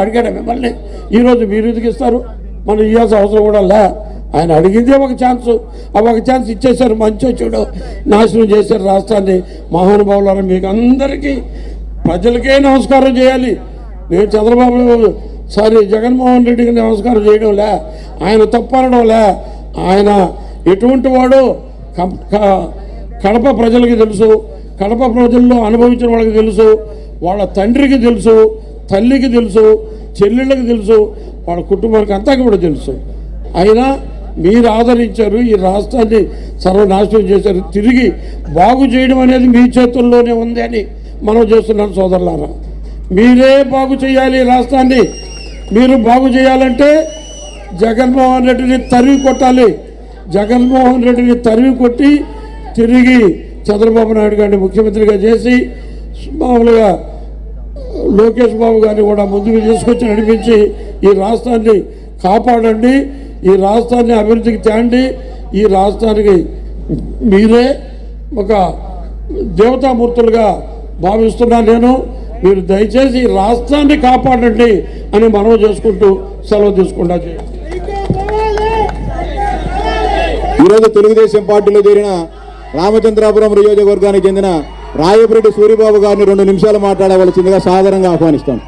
అడిగాడు మిమ్మల్ని, ఈరోజు మీరు ఎందుకు ఇస్తారు, మనం ఇవ్వాల్సిన అవసరం కూడా లే. ఆయన అడిగిందే ఒక ఛాన్స్, ఆ ఒక ఛాన్స్ ఇచ్చేశారు. మంచి చెడు నాశనం చేశారు రాష్ట్రాన్ని. మహానుభావులారా, మీకు అందరికీ ప్రజలకే నమస్కారం చేయాలి. నేను చంద్రబాబు జగన్మోహన్ రెడ్డికి నమస్కారం చేయడం లే, ఆయన తప్పనడం లే. ఆయన ఎటువంటి వాడో కడప ప్రజలకి తెలుసు, కడప ప్రజల్లో అనుభవించిన వాళ్ళకి తెలుసు, వాళ్ళ తండ్రికి తెలుసు, తల్లికి తెలుసు, చెల్లెళ్ళకి తెలుసు, వాళ్ళ కుటుంబానికి అంతా కూడా తెలుసు. అయినా మీరు ఆదరించారు, ఈ రాష్ట్రాన్ని సర్వనాశనం చేశారు. తిరిగి బాగు చేయడం అనేది మీ చేతుల్లోనే ఉంది అని మనం చేస్తున్నాం. సోదరులారా, మీరే బాగు చేయాలి రాష్ట్రాన్ని. మీరు బాగు చేయాలంటే జగన్మోహన్ రెడ్డిని తరివి కొట్టాలి. జగన్మోహన్ రెడ్డిని తరివి కొట్టి తిరిగి చంద్రబాబు నాయుడు గారిని ముఖ్యమంత్రిగా చేసి మామూలుగా లోకేష్ బాబు గారిని కూడా ముందుకు తీసుకొచ్చి నడిపించి ఈ రాష్ట్రాన్ని కాపాడండి, ఈ రాష్ట్రాన్ని అభివృద్ధికి తేండి. ఈ రాష్ట్రానికి మీరే ఒక దేవతామూర్తులుగా భావిస్తున్నా నేను. మీరు దయచేసి ఈ రాష్ట్రాన్ని కాపాడండి అని మనవి చేసుకుంటూ సెలవు తీసుకుంటా. ఈరోజు తెలుగుదేశం పార్టీలో చేరిన రామచంద్రాపురం నియోజకవర్గానికి చెందిన రాయపురెడ్డి సూరిబాబు గారిని 2 నిమిషాలు మాట్లాడవలసిందిగా సాదరంగా ఆహ్వానిస్తాం.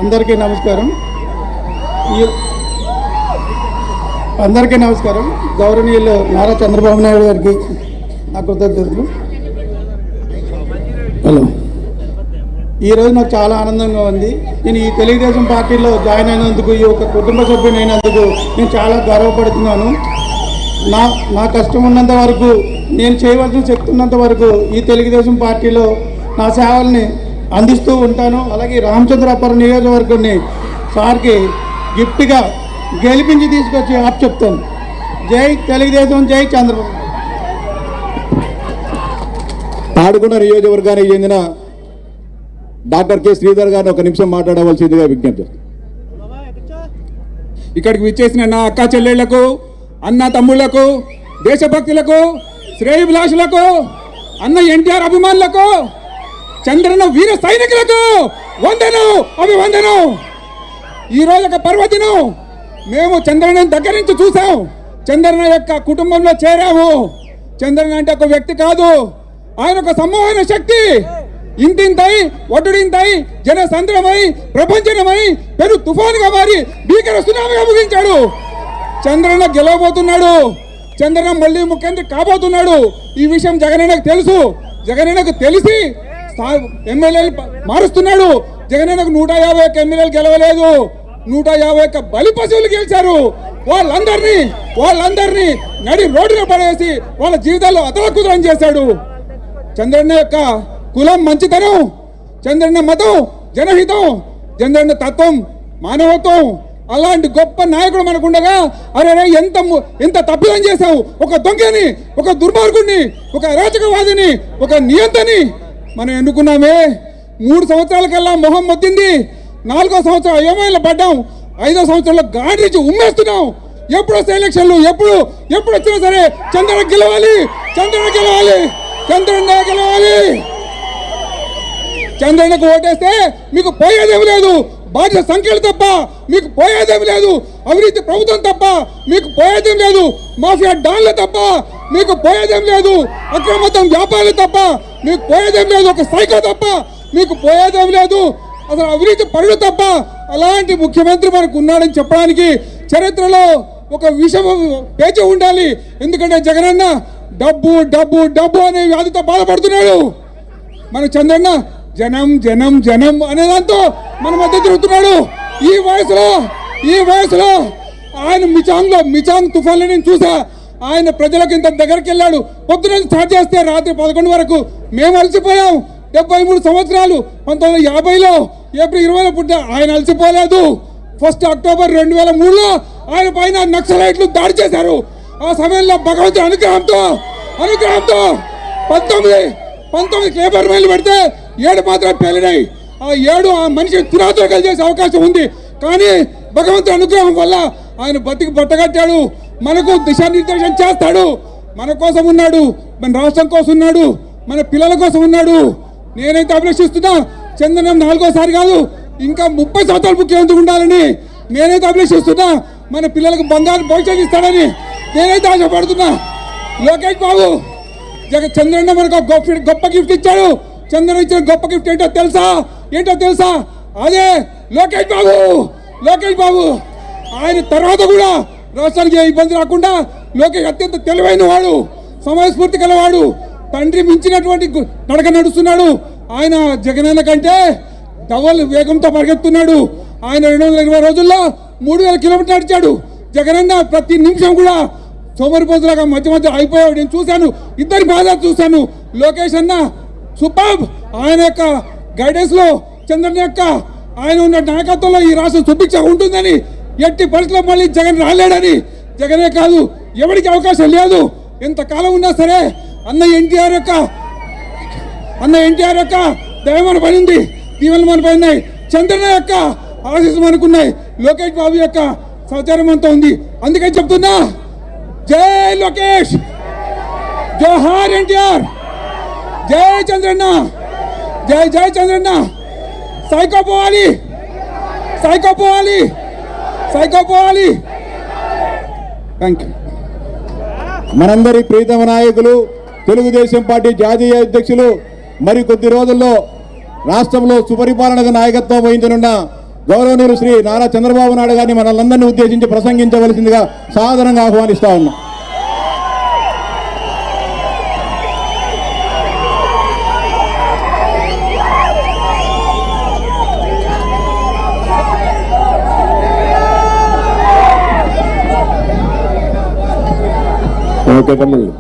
అందరికీ నమస్కారం. గౌరవనీయులు నారా చంద్రబాబు నాయుడు గారికి నా కృతజ్ఞతలు. హలో, ఈరోజు నాకు చాలా ఆనందంగా ఉంది. నేను ఈ తెలుగుదేశం పార్టీలో జాయిన్ అయినందుకు, ఈ ఒక కుటుంబ సభ్యుని అయినందుకు నేను చాలా గర్వపడుతున్నాను. నా కష్టం ఉన్నంత వరకు, నేను చేయవలసిన శక్తి ఉన్నంత వరకు ఈ తెలుగుదేశం పార్టీలో నా సేవల్ని అందిస్తూ ఉంటాను. అలాగే రామచంద్రాపురం నియోజకవర్గాన్ని సార్కి గిఫ్ట్గా గెలిపించి తీసుకొచ్చి ఆప్ చెప్తాను. జై తెలుగుదేశం, జై చంద్రబాబు. తాడుకొండ నియోజకవర్గానికి చెందిన డాక్టర్ కె శ్రీధర్ గారిని 1 నిమిషం మాట్లాడవలసిందిగా విజ్ఞప్తి. ఇక్కడికి విచ్చేసిన నా అక్క చెల్లెళ్లకు, అన్న తమ్ముళ్లకు, దేశభక్తులకు, శ్రేయభిలాషులకు, అన్న ఎన్టీఆర్ అభిమానులకు, చంద్రన్న వీర సైనికులకు వందనం, అభివందనం. ఈరోజు ఒక పర్వదినం. మేము చంద్రన్న దగ్గర నుంచి చూసాం, చంద్రన్న యొక్క కుటుంబంలో చేరాము. చంద్రన్న అంటే ఒక వ్యక్తి కాదు, ఆయన ఒక సమూహమైన శక్తి. ఇంటింతై ఒడ్డుడింతై జనసంద్రమై ప్రపంచమై పెను తుఫానుగా మారి భీకర సునామీగా ముగించాడు. చంద్రన్న గెలవబోతున్నాడు, చంద్రన్న మళ్ళీ ముఖ్యమంత్రి కాబోతున్నాడు. ఈ విషయం జగనన్నకు తెలుసు. జగనన్నకు తెలిసి ఎమ్మెల్యేలు మారుస్తున్నాడు. జగనన్నకు 151 ఎమ్మెల్యేలు గెలవలేదు, 151 బలి పశువులు గెలిచారు. వాళ్ళందరినీ నడి రోడ్డున పడేసి వాళ్ళ జీవితాల్లో అతలకుతలం చేశాడు. చంద్రన్న యొక్క కులం మంచితనం, చంద్రన్న మతం జనహితం, చంద్రన్న తత్వం మానవత్వం. అలాంటి గొప్ప నాయకుడు మనకుండగా అరే ఎంత తప్పిదం చేశావు. ఒక దొంగని, ఒక దుర్మార్గుడిని, ఒక అరాచకవాదిని, ఒక నియంతని మనం ఎన్నుకున్నామే. 3 సంవత్సరాలకల్లా మొహం మొత్తింది. 4వ సంవత్సరం అయోమయంలో పడ్డాం. 5వ సంవత్సరంలో గాడి నుంచి ఉమ్మేస్తున్నాం. ఎప్పుడు వస్తే ఎలక్షన్లు, ఎప్పుడు వచ్చినా సరే చంద్రన్న గెలవాలి, చంద్రన్న గెలవాలి. చంద్రన్నకు ఓటేస్తే మీకు పోయేదేమి లేదు, బాధ్యత సంఖ్యలు తప్ప మీకు పోయేదేమి లేదు, అవినీతి ప్రభుత్వం తప్ప మీకు పోయేదేం లేదు, మాఫియా డాన్లు తప్ప మీకు పోయేదేం లేదు, అక్రమతం వ్యాపారాలు తప్ప మీకు పోయేదేం లేదు, ఒక సైకో తప్ప మీకు పోయేదేం లేదు, అసలు అవినీతి పరుడు తప్ప. అలాంటి ముఖ్యమంత్రి మనకు ఉన్నాడని చెప్పడానికి చరిత్రలో ఒక విషయం పేచి ఉండాలి. ఎందుకంటే జగనన్న డబ్బు డబ్బు డబ్బు అనే వ్యాధితో బాధపడుతున్నాడు. మన చంద్రన్న జనం జనం జనం అనే దాంతో మన మధ్య తిరుగుతున్నాడు. ఈ వయసులో ఆయన మిచాంగ్ తుఫాన్లో నేను చూసా. ఆయన ప్రజలకు ఇంత దగ్గరికి వెళ్ళాడు. పొద్దున స్టార్ట్ చేస్తే రాత్రి 11 వరకు మేము అలసిపోయాం. 73 సంవత్సరాలు 1950లో ఏప్రిల్ 20లో పుట్టా. ఆయన అలసిపోలేదు. 1 అక్టోబర్ 2003లో ఆయన పైన నక్సలైట్లు దాడి చేశారు. ఆ సమయంలో భగవంతుడి అనుగ్రహంతో 19 క్లేబర్ మైలు పెడితే 7 మాత్రం పేలినాయి. ఆ 7 ఆ మనిషి తురాతురకలు చేసే అవకాశం ఉంది. కానీ భగవంతుడి అనుగ్రహం వల్ల ఆయన బతికి బట్టగట్టాడు. మనకు దిశానిర్దేశం చేస్తాడు. మన కోసం ఉన్నాడు, మన రాష్ట్రం కోసం ఉన్నాడు, మన పిల్లల కోసం ఉన్నాడు. నేనైతే అభిలషిస్తున్నా చంద్రన్న 4వ సారి కాదు ఇంకా 30 సంవత్సరాలు ముఖ్యమంత్రి ఉండాలని నేనైతే అభిలషిస్తున్నా. మన పిల్లలకు బంగారు భవిష్యత్తు ఇస్తాడని నేనైతే ఆశపడుతున్నా. లోకేష్ బాబు చంద్రన్న మనకు గొప్ప గిఫ్ట్ ఇచ్చాడు. చంద్రన్న ఇచ్చిన గొప్ప గిఫ్ట్ ఏంటో తెలుసా? అదే లోకేష్ బాబు. ఆయన తర్వాత కూడా రాష్ట్రానికి ఏ ఇబ్బంది రాకుండా లోకేష్ అత్యంత తెలివైన వాడు, సమయస్ఫూర్తి గలవాడు, తండ్రి మించినటువంటి నడక నడుస్తున్నాడు. ఆయన జగనన్న కంటే డబల్ వేగంతో పరిగెత్తున్నాడు. ఆయన 220 రోజుల్లో 3000 కిలోమీటర్లు నడిచాడు. జగనన్న ప్రతి నిమిషం కూడా సోమరిపోతులాగా మధ్య అయిపోయాడు. నేను చూశాను, ఇద్దరి బాధ చూశాను. లోకేష్ అన్న సూపర్. ఆయన యొక్క గైడెన్స్ లో చంద్రన్న యొక్క ఆయన ఉన్న నాయకత్వంలో ఈ రాష్ట్రం సుభిక్ష ఉంటుందని, ఎట్టి పరిస్థితుల్లో మళ్ళీ జగన్ రాలేడని, జగనే కాదు ఎవరికి అవకాశం లేదు. ఎంతకాలం ఉన్నా సరే అన్న ఎన్టీఆర్ యొక్క దయ మన పడింది, దీవెనలు మన పడినాయి, చంద్రన్న యొక్క ఆశీస్సు మనకున్నాయి, లోకేష్ బాబు యొక్క సహచారం అంతా ఉంది. అందుకని చెప్తున్నా, జై లోకేష్, జోహార్ ఎన్టీఆర్, జై చంద్రన్న, జై చంద్రన్న. సైకో పోవాలి. Thank you. మనందరి ప్రీతమ నాయకులు తెలుగుదేశం పార్టీ జాతీయ అధ్యక్షులు మరి కొద్ది రోజుల్లో రాష్ట్రంలో సుపరిపాలనకు నాయకత్వం వహించనున్న గౌరవనీయులు శ్రీ నారా చంద్రబాబు నాయుడు గారిని మనల్ని ఉద్దేశించి ప్రసంగించవలసిందిగా సాదరంగా ఆహ్వానిస్తా ఉన్నాం. ఓకే తమ్ముళ్ళు.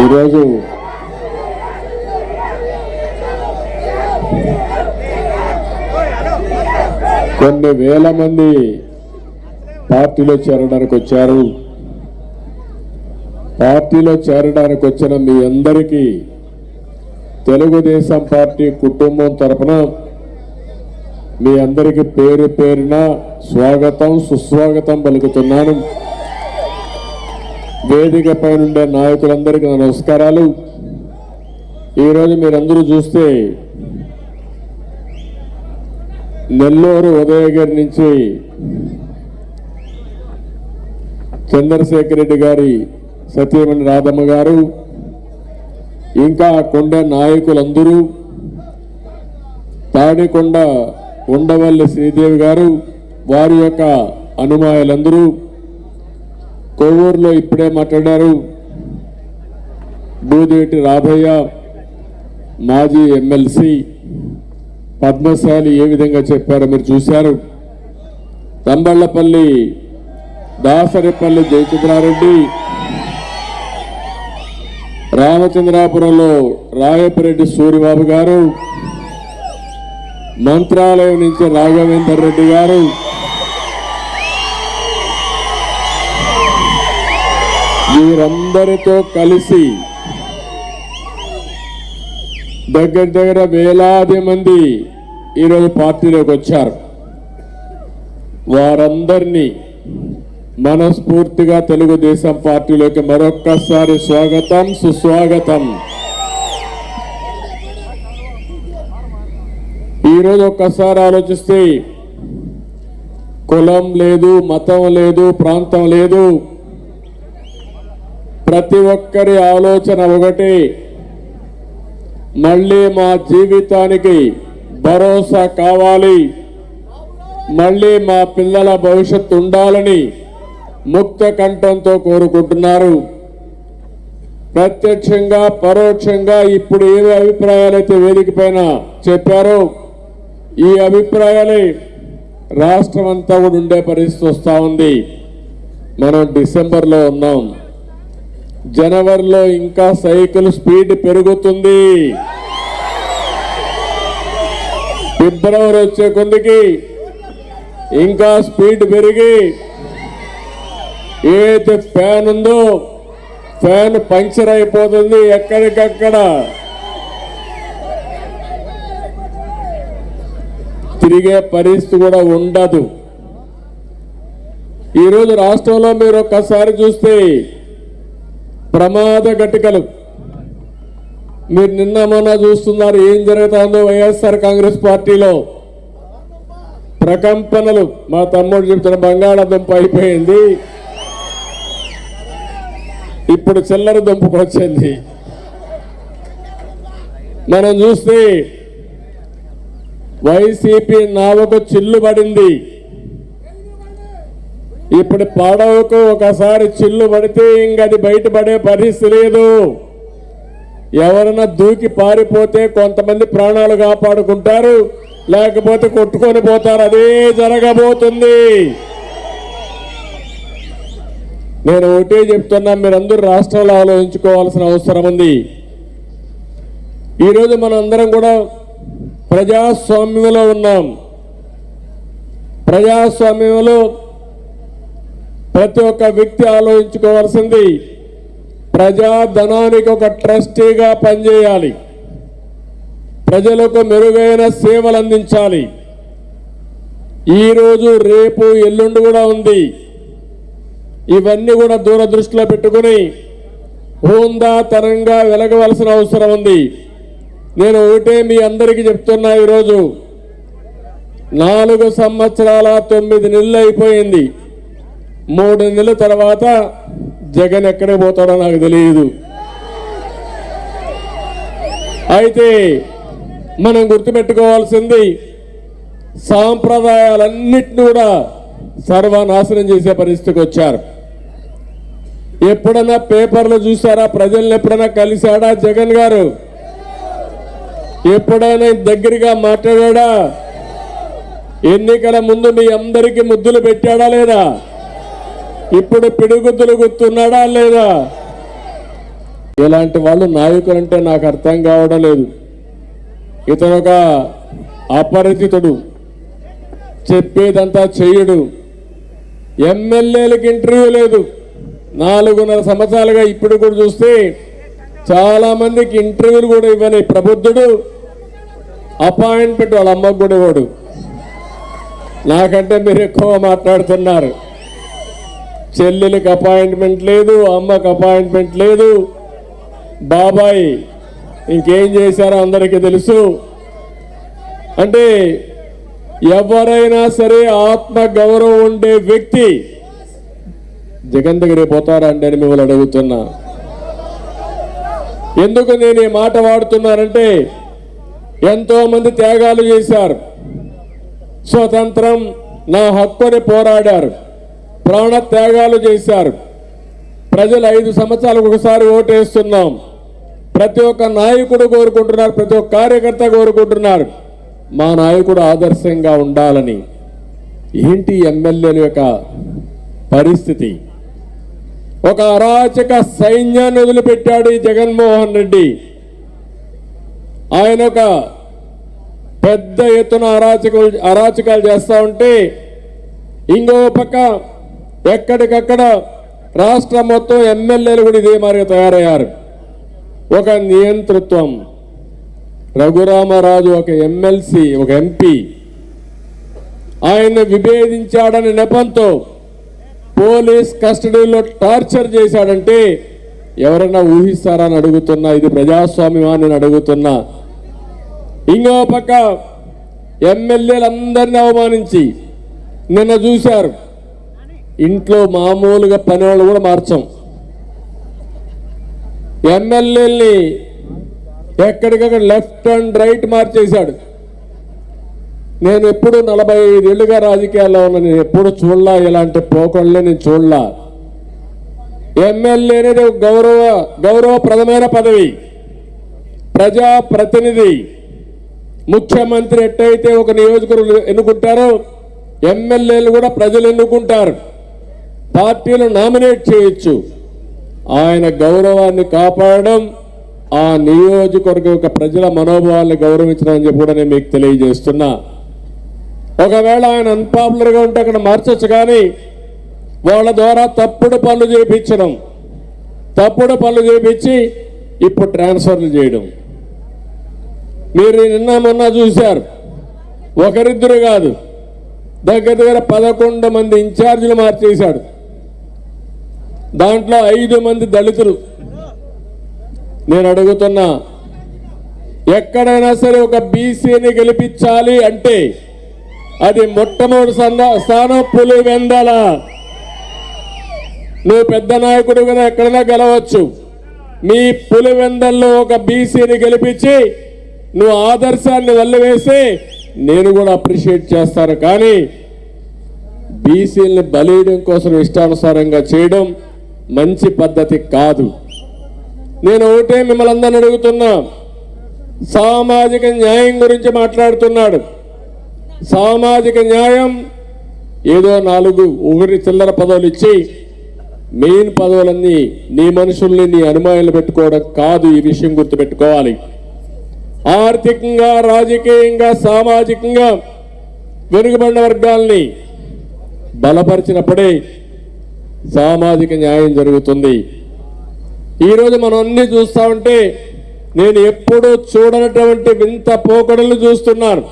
ఈరోజు కొన్ని వేల మంది పార్టీలో చేరడానికి వచ్చారు. పార్టీలో చేరడానికి వచ్చిన మీ అందరికీ తెలుగుదేశం పార్టీ కుటుంబం తరపున మీ అందరికీ పేరు పేరున స్వాగతం సుస్వాగతం పలుకుతున్నాను. వేదికపై ఉండే నాయకులందరికీ నా నమస్కారాలు. ఈరోజు మీరందరూ చూస్తే నెల్లూరు ఉదయగిరి నుంచి చంద్రశేఖర్ రెడ్డి గారి సతీమణి రాధమ్మ గారు, ఇంకా కొండ నాయకులందరూ, తాడికొండ ఉండవల్లి శ్రీదేవి గారు, వారి యొక్క అనుమాయులందరూ, కొవ్వూరులో ఇప్పుడే మాట్లాడారు బూదేటి రాధయ్య మాజీ ఎమ్మెల్సీ పద్మశాలి ఏ విధంగా చెప్పారో మీరు చూశారు. తంబళ్లపల్లి దాసరిపల్లి జయచంద్రారెడ్డి, రామచంద్రాపురంలో రాయపరెడ్డి సూరిబాబు గారు, మంత్రాలయం నుంచి రాఘవేందర్ రెడ్డి గారు, వీరందరితో కలిసి దగ్గర వేలాది మంది ఈరోజు పార్టీలోకి వచ్చారు. వారందరినీ మనస్ఫూర్తిగా తెలుగుదేశం పార్టీలోకి మరొక్కసారి స్వాగతం సుస్వాగతం. ఈరోజు ఒక్కసారి ఆలోచిస్తే కులం లేదు, మతం లేదు, ప్రాంతం లేదు, ప్రతి ఒక్కరి ఆలోచన ఒకటి, మళ్ళీ మా జీవితానికి భరోసా కావాలి, మళ్ళీ మా పిల్లల భవిష్యత్తు ఉండాలని ముక్త కంఠంతో కోరుకుంటున్నారు. ప్రత్యక్షంగా పరోక్షంగా ఇప్పుడు ఏవి అభిప్రాయాలైతే వేదిక పైన చెప్పారో ఈ అభిప్రాయాలే రాష్ట్రం అంతా కూడా ఉండే పరిస్థితి వస్తూ ఉంది. మనం డిసెంబర్లో ఉన్నాం, జనవరిలో ఇంకా సైకిల్ స్పీడ్ పెరుగుతుంది. ఫిబ్రవరి వచ్చే కొద్దికి ఇంకా స్పీడ్ పెరిగి ఏదైతే ఫ్యాన్ ఉందో ఫ్యాన్ పంక్చర్ అయిపోతుంది, ఎక్కడికక్కడ తిరిగే పరిస్థితి కూడా ఉండదు. ఈరోజు రాష్ట్రంలో మీరు ఒక్కసారి చూస్తే ప్రమాద ఘటికలు మీరు నిన్న మొన్న చూస్తున్నారు ఏం జరుగుతుందో. వైఎస్ఆర్ కాంగ్రెస్ పార్టీలో ప్రకంపనలు, మా తమ్ముడు చెప్తున్న బంగాళాదుంప అయిపోయింది, ఇప్పుడు చిల్లర దుంపకు వచ్చింది. మనం చూస్తే వైసీపీ నావకు చిల్లు పడింది. ఇప్పుడు పడవకు ఒకసారి చిల్లు పడితే ఇంక అది బయటపడే పరిస్థితి లేదు. ఎవరైనా దూకి పారిపోతే కొంతమంది ప్రాణాలు కాపాడుకుంటారు, లేకపోతే కొట్టుకొని పోతారు. అదే జరగబోతుంది. నేను ఒకటే చెప్తున్నా, మీరందరూ రాష్ట్రంలో ఆలోచించుకోవాల్సిన అవసరం ఉంది. ఈరోజు మనం అందరం కూడా ప్రజాస్వామ్యంలో ఉన్నాం. ప్రజాస్వామ్యంలో ప్రతి ఒక్క వ్యక్తి ఆలోచించుకోవాల్సింది ప్రజాధనానికి ఒక ట్రస్టీగా పనిచేయాలి, ప్రజలకు మెరుగైన సేవలు అందించాలి. ఈరోజు రేపు ఎల్లుండి కూడా ఉంది. ఇవన్నీ కూడా దూరదృష్టిలో పెట్టుకుని హోందాతనంగా వెలగవలసిన అవసరం ఉంది. నేను ఒకటే మీ అందరికీ చెప్తున్నా, ఈరోజు 4 సంవత్సరాల 9 నెలలు అయిపోయింది. 3 నెలల తర్వాత జగన్ ఎక్కడికి పోతాడో నాకు తెలియదు. అయితే మనం గుర్తుపెట్టుకోవాల్సింది సాంప్రదాయాలన్నిటిని కూడా సర్వనాశనం చేసే పరిస్థితికి వచ్చారు. ఎప్పుడన్నా పేపర్లు చూసారా? ప్రజల్ని ఎప్పుడైనా కలిశాడా జగన్ గారు? ఎప్పుడైనా దగ్గరగా మాట్లాడా? ఎన్నికల ముందు మీ అందరికీ ముద్దులు పెట్టాడా లేదా? ఇప్పుడు పిడుగుద్దులు గుర్తున్నాడా లేదా? ఇలాంటి వాళ్ళు నాయకులు అంటే నాకు అర్థం కావడం లేదు. ఇతను ఒక అపరిచితుడు, చెప్పేదంతా చెయ్యడు. ఎమ్మెల్యేలకు ఇంటర్వ్యూ లేదు. 4.5 సంవత్సరాలుగా ఇప్పుడు కూడా చూస్తే చాలా మందికి ఇంటర్వ్యూలు కూడా ఇవ్వని ప్రబుద్ధుడు. అపాయింట్మెంట్ వాళ్ళ అమ్మకు కూడా ఇవ్వడు. నాకంటే మీరు ఎక్కువ మాట్లాడుతున్నారు. చెల్లెలకు అపాయింట్మెంట్ లేదు, అమ్మకు అపాయింట్మెంట్ లేదు. బాబాయ్ ఇంకేం చేశారో అందరికీ తెలుసు. అంటే ఎవరైనా సరే ఆత్మ గౌరవం ఉండే వ్యక్తి జగన్ దగ్గరికి పోతారా అంటే అని మిమ్మల్ని అడుగుతున్నా. ఎందుకు నేను ఈ మాట వాడుతున్నానంటే, ఎంతో మంది త్యాగాలు చేశారు, స్వతంత్రం నా హక్కుని పోరాడారు, ప్రాణ త్యాగాలు చేశారు. ప్రజలు 5 సంవత్సరాలకు ఒకసారి ఓటేస్తున్నాం. ప్రతి ఒక్క నాయకుడు కోరుకుంటున్నారు, ప్రతి ఒక్క కార్యకర్త కోరుకుంటున్నారు మా నాయకుడు ఆదర్శంగా ఉండాలని. ఏంటి ఎమ్మెల్యేల యొక్క పరిస్థితి? ఒక అరాచక సైన్యాన్ని వదిలిపెట్టాడు ఈ జగన్మోహన్ రెడ్డి. ఆయన ఒక పెద్ద ఎత్తున అరాచకాలు చేస్తూ ఉంటే, ఇంకో పక్క ఎక్కడికక్కడ రాష్ట్రం మొత్తం ఎమ్మెల్యేలు కూడా ఇదే మాదిరిగా తయారయ్యారు. ఒక నియంతృత్వం. రఘురామరాజు ఒక ఎమ్మెల్సీ, ఒక ఎంపీ, ఆయన విభేదించాడని నెపంతో పోలీస్ కస్టడీలో టార్చర్ చేశాడంటే ఎవరైనా ఊహిస్తారని అడుగుతున్నా. ఇది ప్రజాస్వామ్యమా అని అడుగుతున్నా. ఇంకో పక్క ఎమ్మెల్యేలందరినీ అవమానించి నిన్న చూశారు, ఇంట్లో మామూలుగా పని వాళ్ళు కూడా మార్చాం. ఎమ్మెల్యేల్ని ఎక్కడికక్కడ లెఫ్ట్ అండ్ రైట్ మార్చేశాడు. నేను ఎప్పుడు 45 ఏళ్ళుగా రాజకీయాల్లో ఉన్నా, నేను ఎప్పుడు చూడలా ఇలాంటి పోకళ్ళే నేను చూడలా. ఎమ్మెల్యే అనేది ఒక గౌరవప్రదమైన పదవి. ప్రజాప్రతినిధి, ముఖ్యమంత్రి ఎట్టయితే ఒక నియోజకవర్గం ఎన్నుకుంటారో ఎమ్మెల్యేలు కూడా ప్రజలు ఎన్నుకుంటారు, పార్టీలు నామినేట్ చేయొచ్చు. ఆయన గౌరవాన్ని కాపాడడం, ఆ నియోజకవర్గం యొక్క ప్రజల మనోభావాలను గౌరవించడం అని చెప్పి కూడా నేను మీకు తెలియజేస్తున్నా. ఒకవేళ ఆయన అన్పాపులర్గా ఉంటే అక్కడ మార్చొచ్చు, కానీ వాళ్ళ ద్వారా తప్పుడు పనులు చేయించడం, తప్పుడు పనులు చేయించి ఇప్పుడు ట్రాన్స్ఫర్లు చేయడం. మీరు నిన్న మొన్న చూశారు, ఒకరిద్దరు కాదు, దగ్గర 11 మంది ఇన్ఛార్జీలు మార్చేశాడు. దాంట్లో 5 మంది దళితులు. నేను అడుగుతున్నా, ఎక్కడైనా సరే ఒక బీసీని గెలిపించాలి అంటే అది మొట్టమొదటి స్థానం పులివెందల. నువ్వు పెద్ద నాయకుడు కదా, ఎక్కడైనా గెలవచ్చు. మీ పులివెందల్లో ఒక బీసీని గెలిపించి నువ్వు ఆదర్శాన్ని వల్లవేసి నేను కూడా అప్రిషియేట్ చేస్తాను. కానీ బీసీలని బలీయడం కోసం ఇష్టానుసారంగా చేయడం మంచి పద్ధతి కాదు. నేను ఒకటే మిమ్మల్ని అందరిని అడుగుతున్నా, సామాజిక న్యాయం గురించి మాట్లాడుతున్నాడు. సామాజిక న్యాయం ఏదో 4 చిల్లర పదవులు ఇచ్చి మెయిన్ పదవులన్నీ నీ మనుషుల్ని నీ అనుమానాలు పెట్టుకోవడం కాదు. ఈ విషయం గుర్తుపెట్టుకోవాలి. ఆర్థికంగా, రాజకీయంగా, సామాజికంగా వెనుకబడిన వర్గాల్ని బలపరిచినప్పుడే సామాజిక న్యాయం జరుగుతుంది. ఈరోజు మనం అన్ని చూస్తా ఉంటే నేను ఎప్పుడూ చూడనటువంటి వింత పోకడలు చూస్తున్నాను.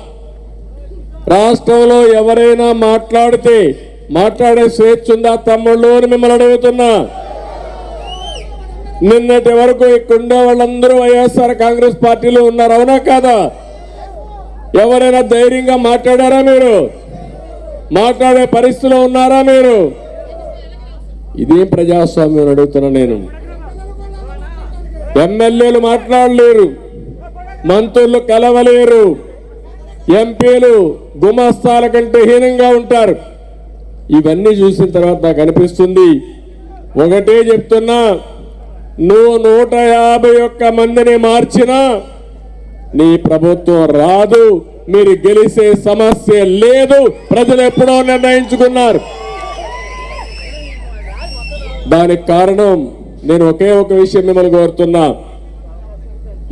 రాష్ట్రంలో ఎవరైనా మాట్లాడితే మాట్లాడే స్వేచ్ఛ ఉందా తమ్ముళ్ళు అని మిమ్మల్ని అడుగుతున్నా. నిన్నటి వరకు ఇక్కడుండే వాళ్ళందరూ వైఎస్ఆర్ కాంగ్రెస్ పార్టీలో ఉన్నారు, అవునా కాదా? ఎవరైనా ధైర్యంగా మాట్లాడారా? మీరు మాట్లాడే పరిస్థితిలో ఉన్నారా? మీరు ఇదేం ప్రజాస్వామ్యం అడుగుతున్నా నేను. ఎమ్మెల్యేలు మాట్లాడలేరు, మంత్రులు కలవలేరు, ఎంపీలు గుమస్తాల కంటే హీనంగా ఉంటారు. ఇవన్నీ చూసిన తర్వాత నాకు అనిపిస్తుంది, ఒకటే చెప్తున్నా, నువ్వు 151 మందిని మార్చినా నీ ప్రభుత్వం రాదు, మీరు గెలిచే సమస్య లేదు. ప్రజలు ఎప్పుడో నిర్ణయించుకున్నారు. దానికి కారణం నేను ఒకే ఒక విషయం మిమ్మల్ని కోరుతున్నా.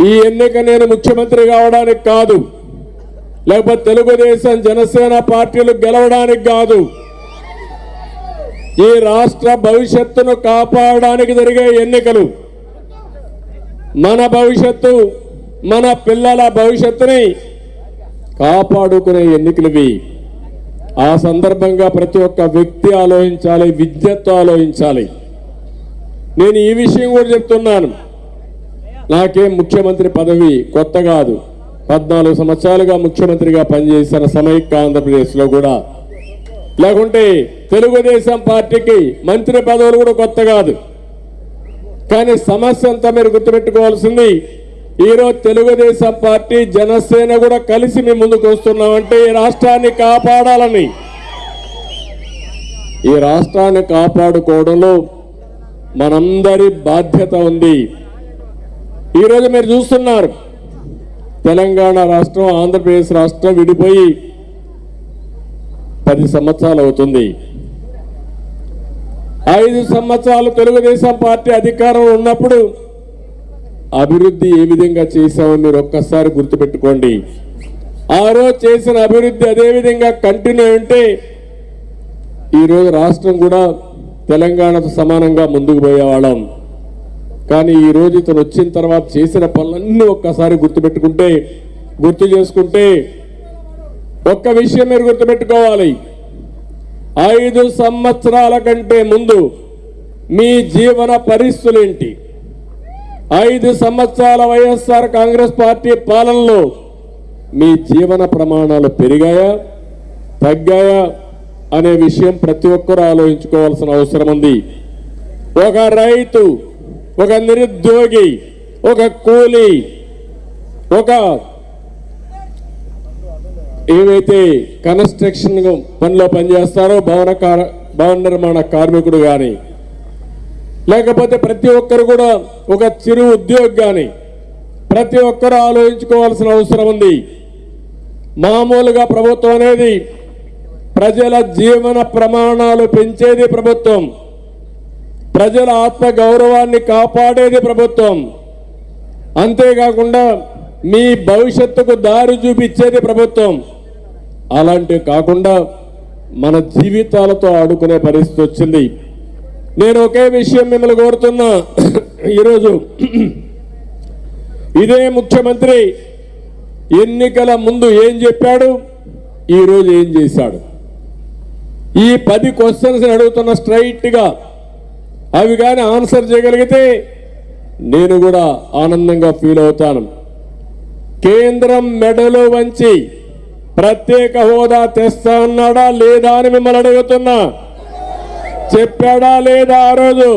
ఈ ఎన్నిక నేను ముఖ్యమంత్రి కావడానికి కాదు, లేకపోతే తెలుగుదేశం జనసేన పార్టీలు గెలవడానికి కాదు. ఈ రాష్ట్ర భవిష్యత్తును కాపాడడానికి జరిగే ఎన్నికలు. మన భవిష్యత్తు, మన పిల్లల భవిష్యత్తుని కాపాడుకునే ఎన్నికలువి. ఆ సందర్భంగా ప్రతి ఒక్క వ్యక్తి ఆలోచించాలి, విజ్ఞతతో ఆలోచించాలి. నేను ఈ విషయం కూడా చెప్తున్నాను, నాకేం ముఖ్యమంత్రి పదవి కొత్త కాదు. 14 సంవత్సరాలుగా ముఖ్యమంత్రిగా పనిచేసిన సమైక్య ఆంధ్రప్రదేశ్లో కూడా, లేకుంటే తెలుగుదేశం పార్టీకి మంత్రి పదవులు కూడా కొత్త కాదు. కానీ సమస్య అంతా మీరు గుర్తుపెట్టుకోవాల్సింది, ఈరోజు తెలుగుదేశం పార్టీ, జనసేన కూడా కలిసి మేము ముందుకు వస్తున్నామంటే ఈ రాష్ట్రాన్ని కాపాడాలని. ఈ రాష్ట్రాన్ని కాపాడుకోవడంలో మనందరి బాధ్యత ఉంది. ఈరోజు మీరు చూస్తున్నారు, తెలంగాణ రాష్ట్రం, ఆంధ్రప్రదేశ్ రాష్ట్రం విడిపోయి 10 సంవత్సరాలు అవుతుంది. 5 సంవత్సరాలు తెలుగుదేశం పార్టీ అధికారంలో ఉన్నప్పుడు అభివృద్ధి ఏ విధంగా చేశామో మీరు ఒక్కసారి గుర్తుపెట్టుకోండి. ఆ రోజు చేసిన అభివృద్ధి అదే విధంగా కంటిన్యూ ఉంటే ఈరోజు రాష్ట్రం కూడా తెలంగాణతో సమానంగా ముందుకు పోయేవాళ్ళం. కానీ ఈరోజు ఇతను వచ్చిన తర్వాత చేసిన పనులన్నీ ఒక్కసారి గుర్తు చేసుకుంటే ఒక్క విషయం మీరు గుర్తుపెట్టుకోవాలి. 5 సంవత్సరాల కంటే ముందు మీ జీవన పరిస్థితులు ఏంటి? 5 సంవత్సరాల వైఎస్ఆర్ కాంగ్రెస్ పార్టీ పాలనలో మీ జీవన ప్రమాణాలు పెరిగాయా, తగ్గాయా అనే విషయం ప్రతి ఒక్కరూ ఆలోచించుకోవాల్సిన అవసరం ఉంది. ఒక రైతు, ఒక నిరుద్యోగి, ఒక కూలీ, ఒక ఏవైతే కన్స్ట్రక్షన్ పనిలో పనిచేస్తారో భవన నిర్మాణ కార్మికుడు కానీ, లేకపోతే ప్రతి ఒక్కరు కూడా ఒక చిరు ఉద్యోగి కానీ, ప్రతి ఒక్కరూ ఆలోచించుకోవాల్సిన అవసరం ఉంది. మామూలుగా ప్రభుత్వం అనేది ప్రజల జీవన ప్రమాణాలు పెంచేది ప్రభుత్వం, ప్రజల ఆత్మ గౌరవాన్ని కాపాడేది ప్రభుత్వం. అంతేకాకుండా మీ భవిష్యత్తుకు దారి చూపించేది ప్రభుత్వం. అలాంటివి కాకుండా మన జీవితాలతో ఆడుకునే పరిస్థితి వచ్చింది. నేను ఒకే విషయం మిమ్మల్ని కోరుతున్నా. ఈరోజు ఇదే ముఖ్యమంత్రి ఎన్నికల ముందు ఏం చెప్పాడు, ఈరోజు ఏం చేశాడు? ఈ 10 క్వశ్చన్స్ అడుగుతున్న స్ట్రైట్గా అవి కానీ ఆన్సర్ చేయగలిగితే నేను కూడా ఆనందంగా ఫీల్ అవుతాను. కేంద్రం మెడలో వంచి ప్రత్యేక హోదా తెస్తా అన్నాడా లేదా అని మిమ్మల్ని అడుగుతున్నా. చెప్పాడా లేదా? ఆ రోజు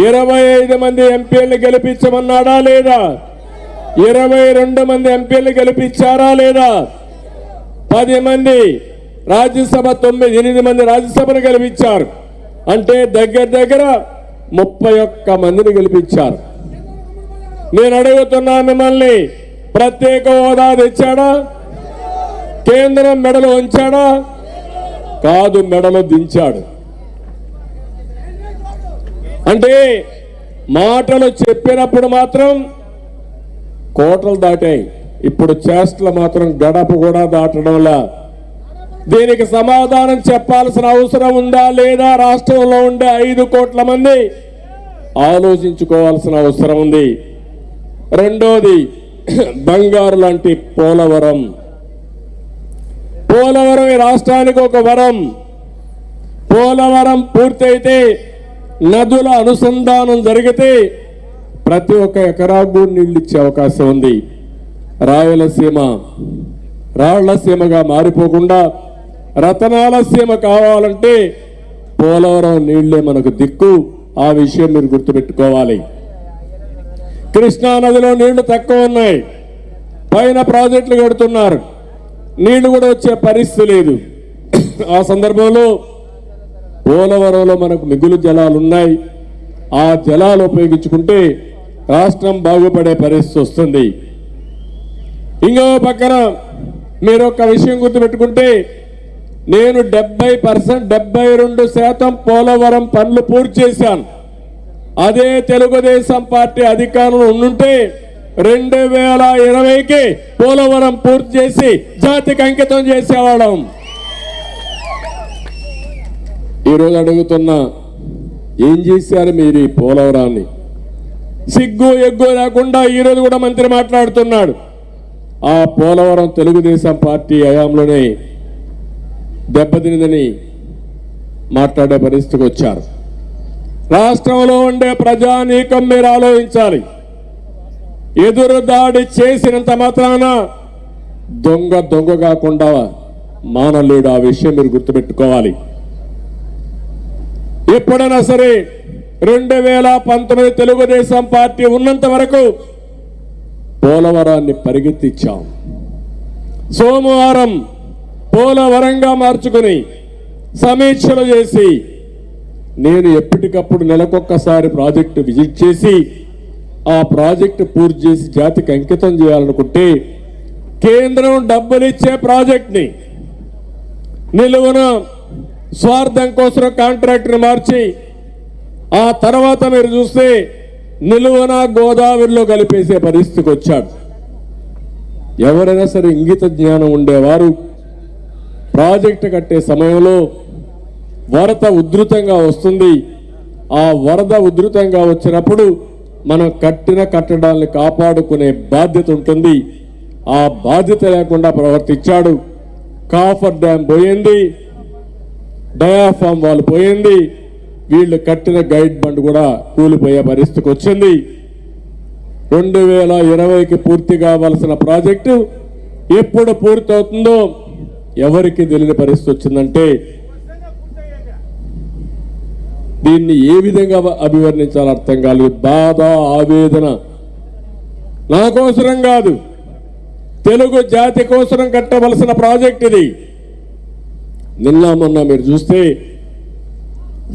25 మంది ఎంపీలను గెలిపించమన్నాడా లేదా? 22 మంది ఎంపీలను గెలిపించారా లేదా? 10 మంది రాజ్యసభ 8 మంది రాజ్యసభను గెలిపించారు. అంటే దగ్గర దగ్గర 31 మందిని గెలిపించారు. నేను అడుగుతున్నా మిమ్మల్ని, ప్రత్యేక హోదా తెచ్చాడా? కేంద్రం మెడలో ఉంచాడా? కాదు, మెడలో దించాడు. అంటే మాటలు చెప్పినప్పుడు మాత్రం కోటలు దాటాయి, ఇప్పుడు చేష్టలు మాత్రం గడప కూడా దాటడంలా. దీనికి సమాధానం చెప్పాల్సిన అవసరం ఉందా లేదా? రాష్ట్రంలో ఉండే 5 కోట్ల మంది ఆలోచించుకోవాల్సిన అవసరం ఉంది. రెండోది, బంగారు లాంటి పోలవరం. పోలవరం ఈ రాష్ట్రానికి ఒక వరం. పోలవరం పూర్తయితే, నదుల అనుసంధానం జరిగితే ప్రతి ఒక్క ఎకరాకు నీళ్లు ఇచ్చే అవకాశం ఉంది. రాయలసీమ రాళ్లసీమగా మారిపోకుండా రతనాల సీమ కావాలంటే పోలవరం నీళ్లే మనకు దిక్కు. ఆ విషయం మీరు గుర్తుపెట్టుకోవాలి. కృష్ణా నదిలో నీళ్లు తక్కువ ఉన్నాయి, పైన ప్రాజెక్టులు కడుతున్నారు, నీళ్లు కూడా వచ్చే పరిస్థితి లేదు. ఆ సందర్భంలో పోలవరంలో మనకు మిగులు జలాలు ఉన్నాయి. ఆ జలాలు ఉపయోగించుకుంటే రాష్ట్రం బాగుపడే పరిస్థితి వస్తుంది. ఇంకో పక్కన మీరు ఒక విషయం గుర్తుపెట్టుకుంటే, నేను 72% పోలవరం పనులు పూర్తి చేశాను. అదే తెలుగుదేశం పార్టీ అధికారంలో ఉండుంటే 2020కి పోలవరం పూర్తి చేసి జాతికి అంకితం చేసేవాళ్ళం. ఈరోజు అడుగుతున్నా, ఏం చేశారు మీరు ఈ పోలవరాన్ని? సిగ్గు ఎగ్గు లేకుండా ఈరోజు కూడా మంత్రి మాట్లాడుతున్నాడు. ఆ పోలవరం తెలుగుదేశం పార్టీ హయాంలోనే దెబ్బతినిందని మాట్లాడే పరిస్థితికి వచ్చారు. రాష్ట్రంలో ఉండే ప్రజానీకం మీరు ఆలోచించాలి. ఎదురు దాడి చేసినంత మాత్రాన దొంగ కాకుండా మానలేడు. ఆ విషయం మీరు గుర్తుపెట్టుకోవాలి. ఎప్పుడైనా సరే 2019 తెలుగుదేశం పార్టీ ఉన్నంత వరకు పోలవరాన్ని పరిగెత్తించాం. సోమవారం పోలవరంగా మార్చుకుని సమీక్షలు చేసి, నేను ఎప్పటికప్పుడు నెలకొక్కసారి ప్రాజెక్టు విజిట్ చేసి ఆ ప్రాజెక్టు పూర్తి చేసి జాతికి అంకితం చేయాలనుకుంటే, కేంద్రం డబ్బులు ఇచ్చే ప్రాజెక్ట్ని నిలువున స్వార్థం కోసం కాంట్రాక్ట్ని మార్చి, ఆ తర్వాత మీరు చూస్తే నిలువున గోదావరిలో కలిపేసే పరిస్థితికి వచ్చాడు. ఎవరైనా సరే ఇంగిత జ్ఞానం ఉండేవారు ప్రాజెక్టు కట్టే సమయంలో వరద ఉధృతంగా వస్తుంది. ఆ వరద ఉధృతంగా వచ్చినప్పుడు మనం కట్టిన కట్టడాలను కాపాడుకునే బాధ్యత ఉంటుంది. ఆ బాధ్యత లేకుండా ప్రవర్తించాడు. కాఫర్ డ్యామ్ పోయింది, డయాఫామ్ వాల్ పోయింది, వీళ్ళు కట్టిన గైడ్ బండ్ కూడా కూలిపోయే పరిస్థితికి వచ్చింది. 2020కి పూర్తి కావాల్సిన ప్రాజెక్టు ఎప్పుడు పూర్తవుతుందో ఎవరికి తెలియని పరిస్థితి వచ్చిందంటే, దీన్ని ఏ విధంగా అభివర్ణించాలో అర్థం కాలేదు. బాధ, ఆవేదన నా కోసరం కాదు, తెలుగు జాతి కోసరం కట్టవలసిన ప్రాజెక్ట్ ఇది. నిన్న మొన్న మీరు చూస్తే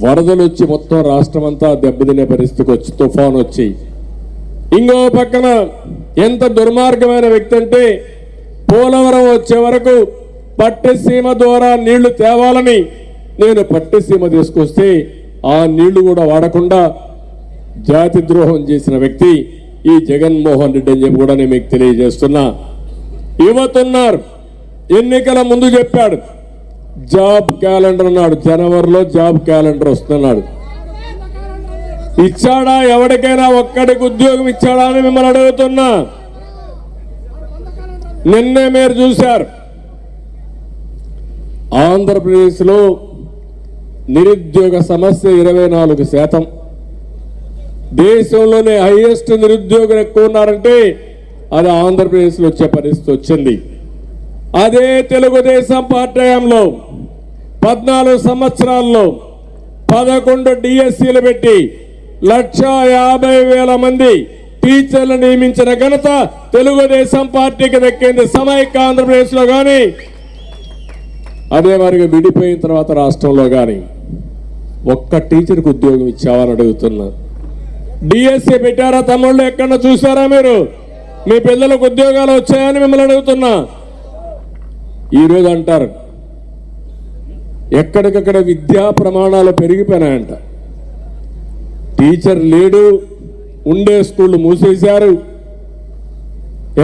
వరదలు వచ్చి మొత్తం రాష్ట్రం అంతా దెబ్బతినే పరిస్థితికి వచ్చి, తుఫాన్ వచ్చి, ఇంకో పక్కన ఎంత దుర్మార్గమైన వ్యక్తి అంటే, పోలవరం వచ్చే వరకు పట్టిసీమ ద్వారా నీళ్లు తేవాలని నేను పట్టిసీమ తీసుకొస్తే ఆ నీళ్లు కూడా వాడకుండా జాతి ద్రోహం చేసిన వ్యక్తి ఈ జగన్మోహన్ రెడ్డి అని చెప్పి కూడా నేను మీకు తెలియజేస్తున్నా. యువతున్నారు, ఎన్నికల ముందు చెప్పాడు జాబ్ క్యాలెండర్ అన్నాడు. జనవరిలో జాబ్ క్యాలెండర్ వస్తున్నాడు. ఇచ్చాడా? ఎవరికైనా ఒక్కడికి ఉద్యోగం ఇచ్చాడా అని మిమ్మల్ని అడుగుతున్నా. నిన్నే మీరు చూశారు ఆంధ్రప్రదేశ్లో నిరుద్యోగ సమస్య 24%. దేశంలోనే హైయెస్ట్ నిరుద్యోగులు ఎక్కువ ఉన్నారంటే అది ఆంధ్రప్రదేశ్లో వచ్చే పరిస్థితి వచ్చింది. అదే తెలుగుదేశం పార్టీ హయాంలో 14 సంవత్సరాల్లో 11 డిఎస్సీలు పెట్టి 1,50,000 మంది టీచర్లు నియమించిన ఘనత తెలుగుదేశం పార్టీకి దక్కింది. సమైక్య ఆంధ్రప్రదేశ్లో కానీ అదే వారికి విడిపోయిన తర్వాత రాష్ట్రంలో కానీ ఒక్క టీచర్కి ఉద్యోగం ఇచ్చావని అడుగుతున్నా. డిఎస్సీ పెట్టారా తమ్ముళ్ళు? ఎక్కడన్నా చూసారా మీరు? మీ పిల్లలకు ఉద్యోగాలు వచ్చాయని మిమ్మల్ని అడుగుతున్నా. ఈరోజు అంటారు ఎక్కడికక్కడ విద్యా ప్రమాణాలు పెరిగిపోయినాయంట. టీచర్ లేడు, ఉండే స్కూళ్ళు మూసేశారు.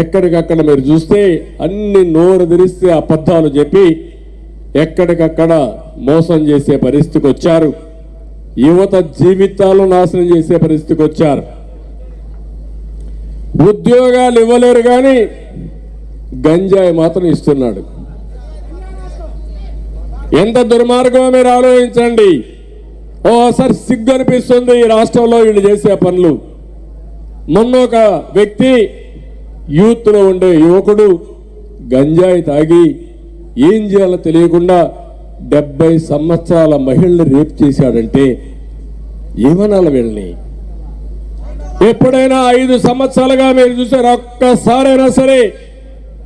ఎక్కడికక్కడ మీరు చూస్తే అన్ని నోరు తెరిస్తే అబద్ధాలు చెప్పి ఎక్కడికక్కడ మోసం చేసే పరిస్థితికి వచ్చారు. యువత జీవితాలు నాశనం చేసే పరిస్థితికి వచ్చారు. ఉద్యోగాలు ఇవ్వలేరు కానీ గంజాయి మాత్రం ఇస్తున్నాడు. ఎంత దుర్మార్గమో మీరు ఆలోచించండి. ఓసారి సిగ్గు అనిపిస్తుంది ఈ రాష్ట్రంలో వీళ్ళు చేసే పనులు. మొన్న ఒక వ్యక్తి యూత్లో ఉండే యువకుడు గంజాయి తాగి ఏం చేయాలో తెలియకుండా 70 సంవత్సరాల మహిళని రేప్ చేశాడంటే ఏమనాలి వీళ్ళని? ఎప్పుడైనా 5 సంవత్సరాలుగా మీరు చూసారు ఒక్కసారైనా సరే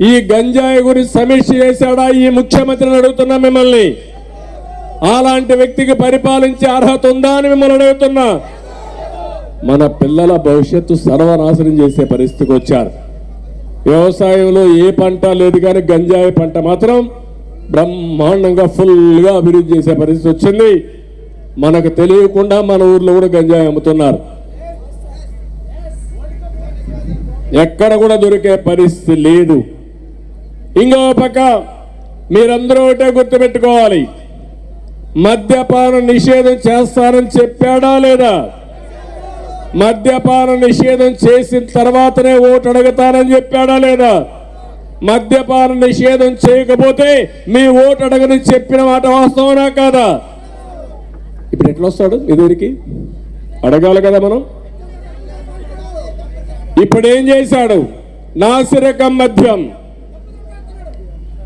ఈ గంజాయి గురించి సమీక్ష చేశాడా ఈ ముఖ్యమంత్రిని అడుగుతున్నా మిమ్మల్ని. అలాంటి వ్యక్తికి పరిపాలించే అర్హత ఉందా అని మిమ్మల్ని అడుగుతున్నా. మన పిల్లల భవిష్యత్తు సర్వనాశనం చేసే పరిస్థితికి వచ్చారు. వ్యవసాయంలో ఏ పంట లేదు కానీ గంజాయి పంట మాత్రం బ్రహ్మాండంగా ఫుల్గా అభివృద్ధి చేసే పరిస్థితి వచ్చింది. మనకు తెలియకుండా మన ఊర్లో కూడా గంజాయి అమ్ముతున్నారు. ఎక్కడ కూడా దొరికే పరిస్థితి లేదు. ఇంకో పక్క మీరందరూ ఒకటే గుర్తుపెట్టుకోవాలి, మద్యపాన నిషేధం చేస్తానని చెప్పాడా లేదా? మద్యపాన నిషేధం చేసిన తర్వాతనే ఓటు అడుగుతానని చెప్పాడా లేదా? మద్యపాన నిషేధం చేయకపోతే మీ ఓటు అడగని చెప్పిన మాట వాస్తవనా కాదా? ఇప్పుడు ఎట్లా వస్తాడు మీ దగ్గరికి? అడగాలి కదా మనం. ఇప్పుడు ఏం చేశాడు? నాసిరకం మద్యం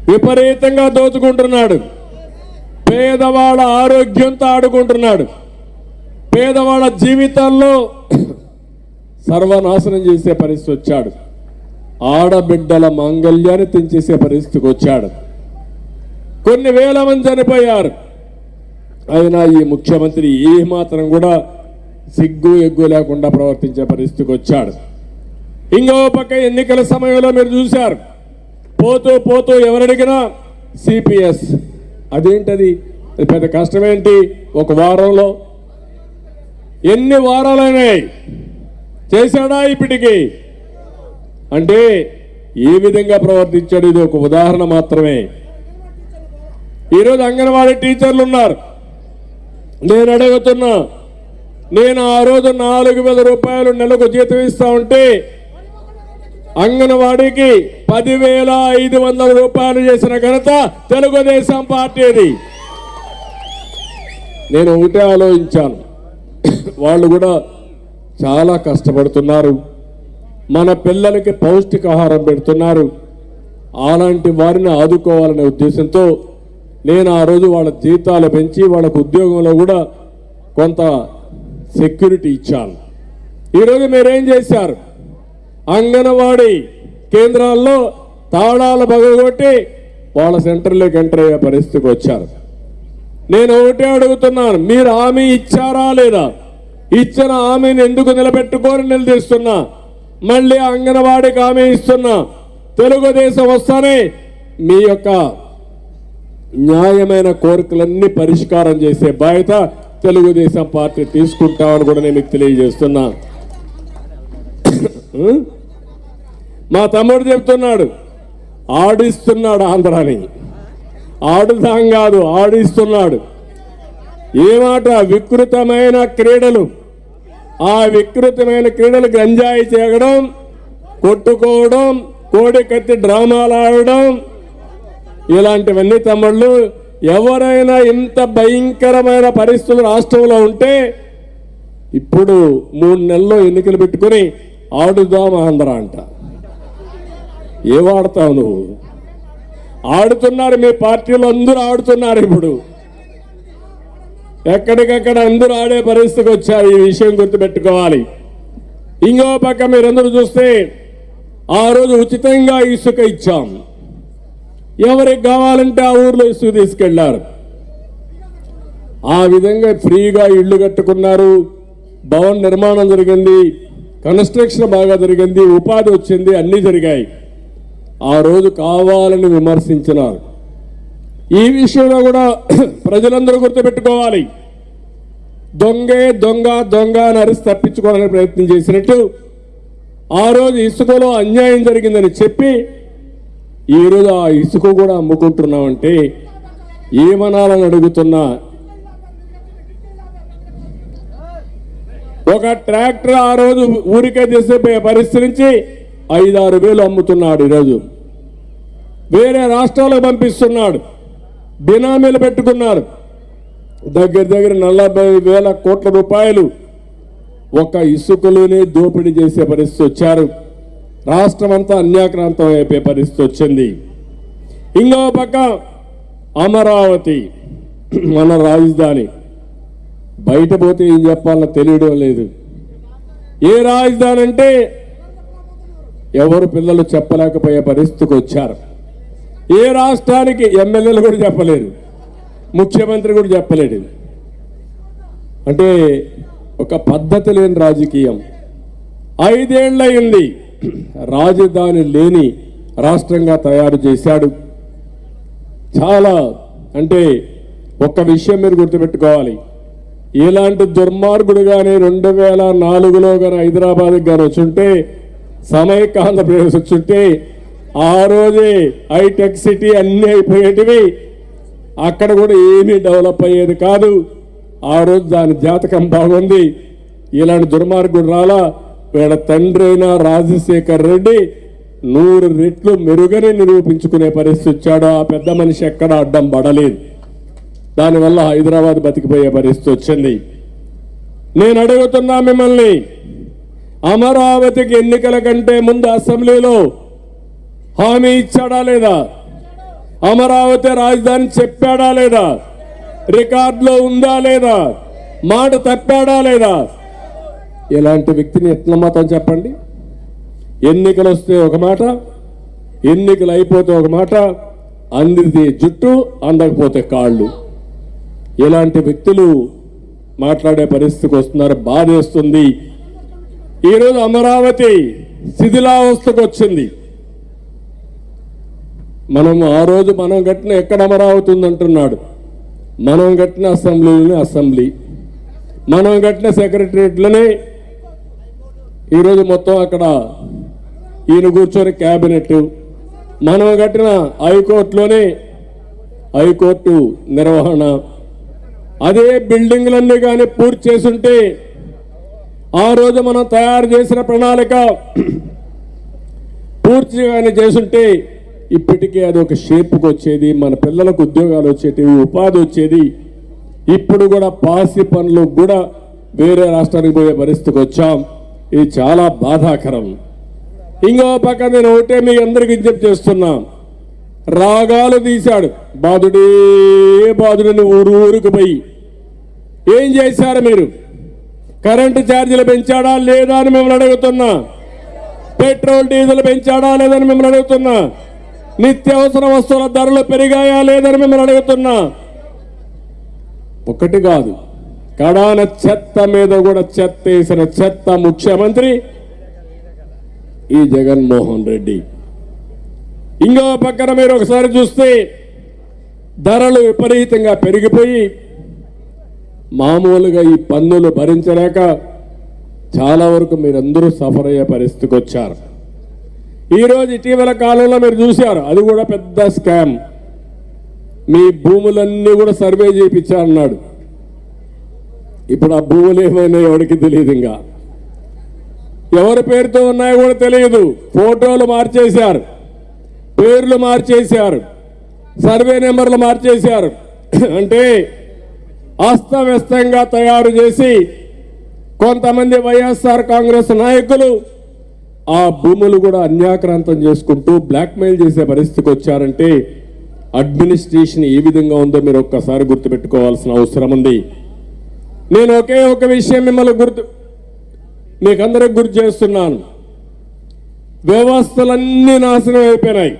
విపరీతంగా దోచుకుంటున్నాడు. పేదవాళ్ళ ఆరోగ్యంతో ఆడుకుంటున్నాడు. పేదవాళ్ళ జీవితాల్లో సర్వనాశనం చేసే పరిస్థితి వచ్చాడు. ఆడబిడ్డల మాంగళ్యాన్ని తెంచేసే పరిస్థితికి వచ్చాడు. కొన్ని వేల మంది చనిపోయారు. అయినా ఈ ముఖ్యమంత్రి ఏ మాత్రం కూడా సిగ్గు ఎగ్గు లేకుండా ప్రవర్తించే పరిస్థితికి వచ్చాడు. ఇంకో పక్క ఎన్నికల సమయంలో మీరు చూశారు, పోతూ పోతూ ఎవరడిగినా సిపిఎస్. అదేంటది? పెద్ద కష్టమేంటి? ఒక వారంలో ఎన్ని వారాలైనాయి చేశాడా ఇప్పటికి? అంటే ఏ విధంగా ప్రవర్తించాడు? ఇది ఒక ఉదాహరణ మాత్రమే. ఈరోజు అంగన్వాడీ టీచర్లు ఉన్నారు. నేను అడుగుతున్నా, నేను ఆ రోజు 4,000 రూపాయలు నెలకు జీతం ఇస్తా ఉంటే అంగన్వాడీకి 10,500 రూపాయలు చేసిన ఘనత తెలుగుదేశం పార్టీది. నేను ఒకటే ఆలోచించాను, వాళ్ళు కూడా చాలా కష్టపడుతున్నారు, మన పిల్లలకి పౌష్టికాహారం పెడుతున్నారు. అలాంటి వారిని ఆదుకోవాలనే ఉద్దేశంతో నేను ఆ రోజు వాళ్ళ జీతాలు పెంచి వాళ్ళకు ఉద్యోగంలో కూడా కొంత సెక్యూరిటీ ఇచ్చాను. ఈరోజు మీరేం చేశారు? అంగన్వాడీ కేంద్రాల్లో తాళాలు పగలగొట్టి వాళ్ళ సెంటర్లోకి ఎంటర్ అయ్యే పరిస్థితికి వచ్చారు. నేను ఒకటే అడుగుతున్నాను, మీరు హామీ ఇచ్చారా లేదా? ఇచ్చిన హామీని ఎందుకు నిలబెట్టుకొని నిలదీస్తున్నా? మళ్ళీ అంగన్వాడీకి హామీ ఇస్తున్నా, తెలుగుదేశం వస్తానే మీ యొక్క న్యాయమైన కోరికలన్నీ పరిష్కారం చేసే బాధ్యత తెలుగుదేశం పార్టీ తీసుకుంటామని కూడా నేను మీకు తెలియజేస్తున్నా. మా తమ్ముడు చెప్తున్నాడు, ఆడిస్తున్నాడు ఆంధ్రాని. ఆడుదాం కాదు, ఆడిస్తున్నాడు. ఏమాట వికృతమైన క్రీడలు. ఆ వికృతమైన క్రీడలు గంజాయి చేయడం, కొట్టుకోవడం, కోడి కత్తి డ్రామాలు ఆడడం, ఇలాంటివన్నీ తమ్ముళ్ళు. ఎవరైనా ఇంత భయంకరమైన పరిస్థితులు రాష్ట్రంలో ఉంటే ఇప్పుడు 3 నెలల్లో ఎన్నికలు పెట్టుకుని ఆడుదాం ఆంధ్ర అంట. ఏమాడతావు నువ్వు? ఆడుతున్నారు, మీ పార్టీలో అందరూ ఆడుతున్నారు. ఇప్పుడు ఎక్కడికక్కడ అందరూ ఆడే పరిస్థితికి వచ్చారు. ఈ విషయం గుర్తుపెట్టుకోవాలి. ఇంకో పక్క మీరందరూ చూస్తే ఆ రోజు ఉచితంగా ఇసుక ఇచ్చాం. ఎవరికి కావాలంటే ఆ ఊర్లో ఇసుక తీసుకెళ్లారు. ఆ విధంగా ఫ్రీగా ఇళ్లు కట్టుకున్నారు. భవన నిర్మాణం జరిగింది, కన్స్ట్రక్షన్ బాగా జరిగింది, ఉపాధి వచ్చింది, అన్నీ జరిగాయి. ఆ రోజు కావాలని విమర్శించినారు. ఈ విషయంలో కూడా ప్రజలందరూ గుర్తుపెట్టుకోవాలి. దొంగే దొంగ దొంగ అని అరిసి తప్పించుకోవాలని ప్రయత్నం చేసినట్టు ఆ రోజు ఇసుకలో అన్యాయం జరిగిందని చెప్పి ఈరోజు ఆ ఇసుక కూడా అమ్ముకుంటున్నామంటే ఏమనాలని అడుగుతున్నా. ఒక ట్రాక్టర్ ఆ రోజు ఊరికే తీసే పరిస్థితి నుంచి 5-6 వేలు అమ్ముతున్నాడు. ఈరోజు వేరే రాష్ట్రాలకు పంపిస్తున్నాడు. బినామీలు పెట్టుకున్నారు. దగ్గర 40,000 కోట్ల రూపాయలు ఒక ఇసుకలోనే దోపిడీ చేసే పరిస్థితి వచ్చారు. రాష్ట్రం అంతా అన్యాక్రాంతం అయిపోయే పరిస్థితి వచ్చింది. ఇంకో పక్క అమరావతి మన రాజధాని. బయట పోతే ఏం చెప్పాలో తెలియడం లేదు. ఏ రాజధాని అంటే ఎవరు పిల్లలు చెప్పలేకపోయే పరిస్థితికి వచ్చారు. ఏ రాష్ట్రానికి ఎమ్మెల్యేలు కూడా చెప్పలేరు, ముఖ్యమంత్రి కూడా చెప్పలేడు. అంటే ఒక పద్ధతి లేని రాజకీయం. 5 ఏళ్లయింది రాజధాని లేని రాష్ట్రంగా తయారు చేశాడు. చాలా అంటే ఒక్క విషయం మీరు గుర్తుపెట్టుకోవాలి. ఇలాంటి దుర్మార్గుడు కానీ 2004లో కానీ హైదరాబాద్కి కానీ వచ్చుంటే, సమైక్య ఆంధ్రప్రదేశ్ వచ్చుంటే ఆ రోజే హైటెక్ సిటీ అన్నీ అయిపోయేటివి. అక్కడ కూడా ఏమీ డెవలప్ అయ్యేది కాదు. ఆ రోజు దాని జాతకం బాగుంది. ఇలాంటి దుర్మార్గుడు రాలా. వీళ్ళ తండ్రి అయిన రాజశేఖర్ రెడ్డి 100 రెట్లు మెరుగని నిరూపించుకునే పరిస్థితి వచ్చాడు. ఆ పెద్ద మనిషి ఎక్కడ అడ్డం పడలేదు. దానివల్ల హైదరాబాద్ బతికిపోయే పరిస్థితి వచ్చింది. నేను అడుగుతున్నా మిమ్మల్ని, అమరావతికి ఎన్నికల కంటే ముందు అసెంబ్లీలో హామీ ఇచ్చాడా లేదా? అమరావతి రాజధాని చెప్పాడా లేదా? రికార్డులో ఉందా లేదా? మాట తప్పాడా లేదా? ఇలాంటి వ్యక్తిని ఎట్లా మాత్రం చెప్పండి. ఎన్నికలు వస్తే ఒక మాట, ఎన్నికలు అయిపోతే ఒక మాట, అందితే జుట్టు అందకపోతే కాళ్ళు. ఇలాంటి వ్యక్తులు మాట్లాడే పరిస్థితికి వస్తున్నారు. బాధేస్తుంది. ఈరోజు అమరావతి శిథిలావస్థకు వచ్చింది. ఆ రోజు మనం కట్టిన ఎక్కడ అమరావతి ఉందంటున్నాడు. మనం కట్టిన అసెంబ్లీలోనే అసెంబ్లీ, మనం కట్టిన సెక్రటరియట్లోనే ఈరోజు మొత్తం అక్కడ ఈయన కూర్చొని క్యాబినెట్, మనం కట్టిన హైకోర్టులోనే హైకోర్టు నిర్వహణ. అదే బిల్డింగ్లన్నీ కానీ పూర్తి చేసుంటే, ఆ రోజు మనం తయారు చేసిన ప్రణాళిక పూర్తిగానే చేసుంటే ఇప్పటికే అది ఒక షేపుకి వచ్చేది. మన పిల్లలకు ఉద్యోగాలు వచ్చేటివి, ఉపాధి వచ్చేది. ఇప్పుడు కూడా పాసి పనులు కూడా వేరే రాష్ట్రానికి పోయే పరిస్థితికి వచ్చాం. ఇది చాలా బాధాకరం. ఇంకో పక్క నేను ఒకటే మీ అందరికీ విజ్ఞప్తి చేస్తున్నా. రాగాలు తీశాడు బాధుడే బాధుడిని ఊరికి పోయి. ఏం చేశారు మీరు? కరెంటు ఛార్జీలు పెంచాడా లేదా అని మిమ్మల్ని అడుగుతున్నా. పెట్రోల్ డీజిల్ పెంచాడా లేదని మిమ్మల్ని అడుగుతున్నా. నిత్యావసర వస్తువుల ధరలు పెరిగాయా లేదని మిమ్మల్ని అడుగుతున్నా. ఒకటి కాదు, కడాన చెత్త మీద కూడా చెత్త వేసిన చెత్త ముఖ్యమంత్రి ఈ జగన్మోహన్ రెడ్డి. ఇంకో పక్కన మీరు ఒకసారి చూస్తే ధరలు విపరీతంగా పెరిగిపోయి మామూలుగా ఈ పన్నులు భరించలేక చాలా వరకు మీరందరూ సఫర్ అయ్యే పరిస్థితికి వచ్చారు. ఈరోజు ఇటీవల కాలంలో మీరు చూశారు, అది కూడా పెద్ద స్కామ్. మీ భూములన్నీ కూడా సర్వే చేయించారన్నాడు. ఇప్పుడు ఆ భూములు ఏమైనా ఎవరికి తెలియదు, ఇంకా ఎవరి పేరుతో ఉన్నాయో కూడా తెలియదు. ఫోటోలు మార్చేశారు, పేర్లు మార్చేశారు, సర్వే నెంబర్లు మార్చేశారు. అంటే అస్తవ్యస్తంగా తయారు చేసి కొంతమంది వైఎస్ఆర్ కాంగ్రెస్ నాయకులు ఆ భూములు కూడా అన్యాక్రాంతం చేసుకుంటూ బ్లాక్మెయిల్ చేసే పరిస్థితికి వచ్చారంటే అడ్మినిస్ట్రేషన్ ఏ విధంగా ఉందో మీరు ఒక్కసారి గుర్తుపెట్టుకోవాల్సిన అవసరం ఉంది. నేను ఒకే ఒక విషయం మిమ్మల్ని మీకందరికి గుర్తు చేస్తున్నాను. వ్యవస్థలన్నీ నాశనం అయిపోయినాయి.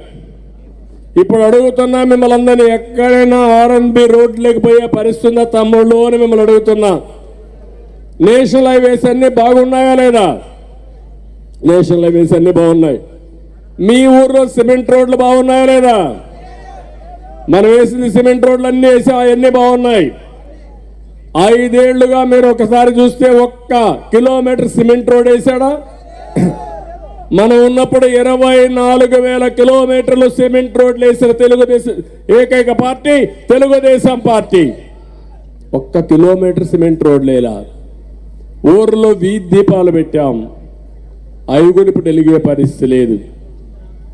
ఇప్పుడు అడుగుతున్నా మిమ్మల్ని అందరినీ, ఎక్కడైనా ఆర్ఎన్బి రోడ్లోకి పోయే పరిస్థితి తమ్ముళ్ళు అని మిమ్మల్ని అడుగుతున్నా. నేషనల్ హైవేస్ అన్ని బాగున్నాయా లేదా? నేషనల్ హైవేస్ అన్ని బాగున్నాయి. మీ ఊర్లో సిమెంట్ రోడ్లు బాగున్నాయా లేదా? మనం వేసింది సిమెంట్ రోడ్లు అన్నీ వేసి అవన్నీ బాగున్నాయి. 5 ఏళ్లుగా మీరు ఒకసారి చూస్తే 1 కిలోమీటర్ సిమెంట్ రోడ్ వేసాడా? మనం ఉన్నప్పుడు 24,000 కిలోమీటర్లు సిమెంట్ రోడ్లు వేసిన తెలుగుదేశం ఏకైక party Telugu Desam party. 1 kilometre cement రోడ్లు వేలా. ఊర్లో వీధి దీపాలు పెట్టాం, అవి కూడా ఇప్పుడు వెలిగే పరిస్థితి లేదు.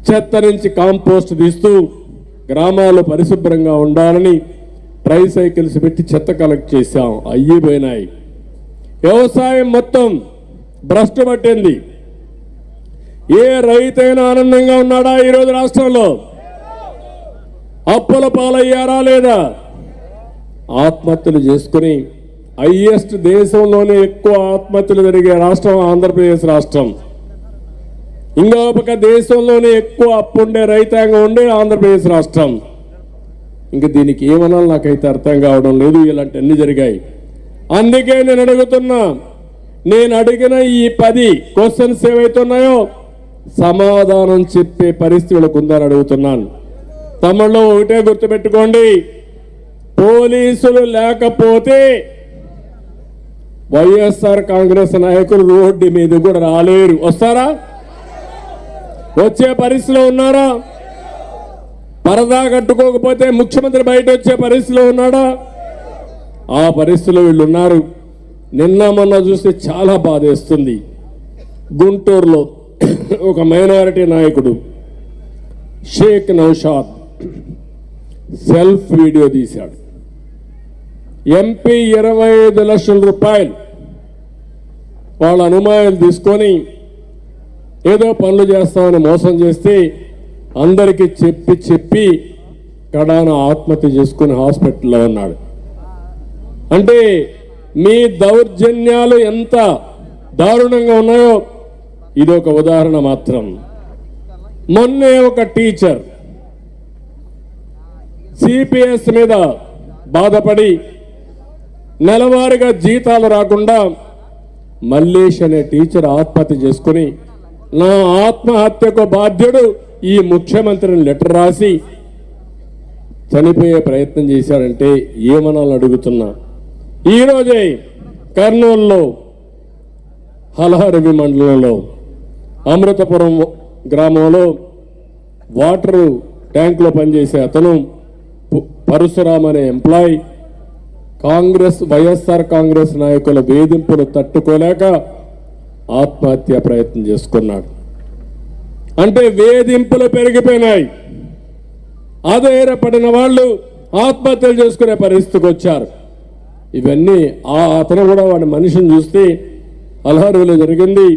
చెత్త నుంచి కాంపోస్ట్ తీస్తూ గ్రామాలు పరిశుభ్రంగా ఉండాలని ట్రైసైకిల్స్ పెట్టి చెత్త కలెక్ట్ చేశాం, అయ్యిపోయినాయి. వ్యవసాయం మొత్తం భ్రష్టు పట్టింది. ఏ రైతైనా ఆనందంగా ఉన్నాడా ఈరోజు రాష్ట్రంలో? అప్పుల పాలయ్యారా లేదా? ఆత్మహత్యలు చేసుకుని హైయెస్ట్ దేశంలోనే ఎక్కువ ఆత్మహత్యలు జరిగే రాష్ట్రం ఆంధ్రప్రదేశ్ రాష్ట్రం. ఇంకో పక్క దేశంలోనే ఎక్కువ అప్పు ఉండే రైతాంగం ఉండే ఆంధ్రప్రదేశ్ రాష్ట్రం. ఇంకా దీనికి ఏమనాలి నాకైతే అర్థం కావడం లేదు. ఇలాంటి అన్ని జరిగాయి. అందుకే నేను అడుగుతున్నా, నేను అడిగిన ఈ 10 క్వశ్చన్స్ ఏవైతున్నాయో సమాధానం చెప్పే పరిస్థితులకు ఉందని అడుగుతున్నాను. తమిళలో ఒకటే గుర్తుపెట్టుకోండి, పోలీసులు లేకపోతే వైఎస్ఆర్ కాంగ్రెస్ నాయకులు రోడ్డు మీద కూడా రాలేరు. వస్తారా? వచ్చే పరిస్థితిలో ఉన్నారా? పరదా కట్టుకోకపోతే ముఖ్యమంత్రి బయట వచ్చే పరిస్థితిలో ఉన్నాడా? ఆ పరిస్థితిలో వీళ్ళు ఉన్నారు. నిన్న మొన్న చూస్తే చాలా బాధేస్తుంది. గుంటూరులో ఒక మైనారిటీ నాయకుడు షేక్ నౌషాద్ సెల్ఫ్ వీడియో తీశాడు. ఎంపీ 25 లక్షల రూపాయలు వాళ్ళ అనుమానాలు తీసుకొని ఏదో పనులు చేస్తామని మోసం చేస్తే అందరికీ చెప్పి కడాన ఆత్మహత్య చేసుకుని హాస్పిటల్లో ఉన్నాడు. అంటే మీ దౌర్జన్యాలు ఎంత దారుణంగా ఉన్నాయో ఇది ఒక ఉదాహరణ మాత్రం. మొన్నే ఒక టీచర్ సిపిఎస్ మీద బాధపడి నెలవారీగా జీతాలు రాకుండా మల్లేష్ అనే టీచర్ ఆత్మహత్య చేసుకుని నా ఆత్మహత్యకు బాధ్యుడు ఈ ముఖ్యమంత్రిని లెటర్ రాసి చనిపోయే ప్రయత్నం చేశారంటే ఏమనాలని అడుగుతున్నా. ఈరోజే కర్నూలులో హలహరవి మండలంలో అమృతపురం గ్రామంలో వాటర్ ట్యాంకులో పనిచేసే అతను పరశురామ్ అనే ఎంప్లాయ్ వైఎస్ఆర్ కాంగ్రెస్ నాయకుల వేధింపులు తట్టుకోలేక ఆత్మహత్య ప్రయత్నం చేసుకున్నాడు. అంటే వేధింపులు పెరిగిపోయినాయి. ఆధారపడిన వాళ్ళు ఆత్మహత్యలు చేసుకునే పరిస్థితికి వచ్చారు. ఇవన్నీ అతను కూడా వాడి మనిషిని చూస్తే అల్హారులో జరిగింది.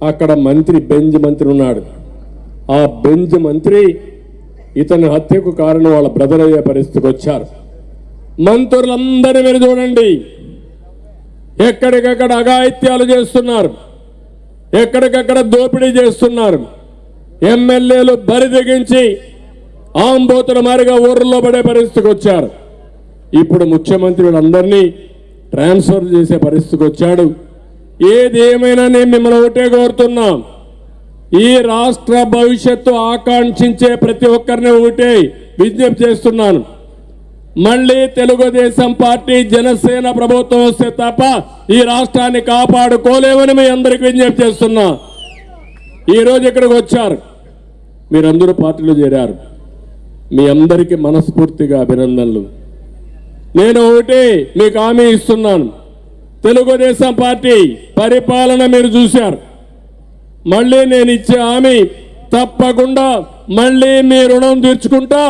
అక్కడ బెంజ్ మంత్రి ఉన్నాడు. ఆ బెంజ్ మంత్రి ఇతని హత్యకు కారణం వాళ్ళ బ్రదర్ అయ్యే పరిస్థితికి వచ్చారు. మంత్రులందరూ మీరు చూడండి, ఎక్కడికక్కడ అఘాయిత్యాలు చేస్తున్నారు, ఎక్కడికక్కడ దోపిడీ చేస్తున్నారు. ఎమ్మెల్యేలు బరి తెగించి ఆంబోతుల మారిగా ఊర్లో పడే పరిస్థితికి వచ్చారు. ఇప్పుడు ముఖ్యమంత్రి వీళ్ళందరినీ ట్రాన్స్ఫర్ చేసే పరిస్థితికి వచ్చాడు. ఏది ఏమైనా నేను మిమ్మల్ని ఒకటే కోరుతున్నా, ఈ రాష్ట్ర భవిష్యత్తు ఆకాంక్షించే ప్రతి ఒక్కరిని ఒకటే విజ్ఞప్తి చేస్తున్నాను. మళ్ళీ తెలుగుదేశం పార్టీ జనసేన ప్రభుత్వం వస్తే తప్ప ఈ రాష్ట్రాన్ని కాపాడుకోలేమని మీ అందరికి విజ్ఞప్తి చేస్తున్నా. ఈరోజు ఇక్కడికి వచ్చారు, మీరందరూ పార్టీలో చేరారు. మీ అందరికీ మనస్ఫూర్తిగా అభినందనలు. నేను ఒకటి మీకు హామీ ఇస్తున్నాను, తెలుగుదేశం పార్టీ పరిపాలన మీరు చూశారు. మళ్ళీ నేను ఇచ్చే హామీ తప్పకుండా మళ్ళీ మీ రుణం తీర్చుకుంటా,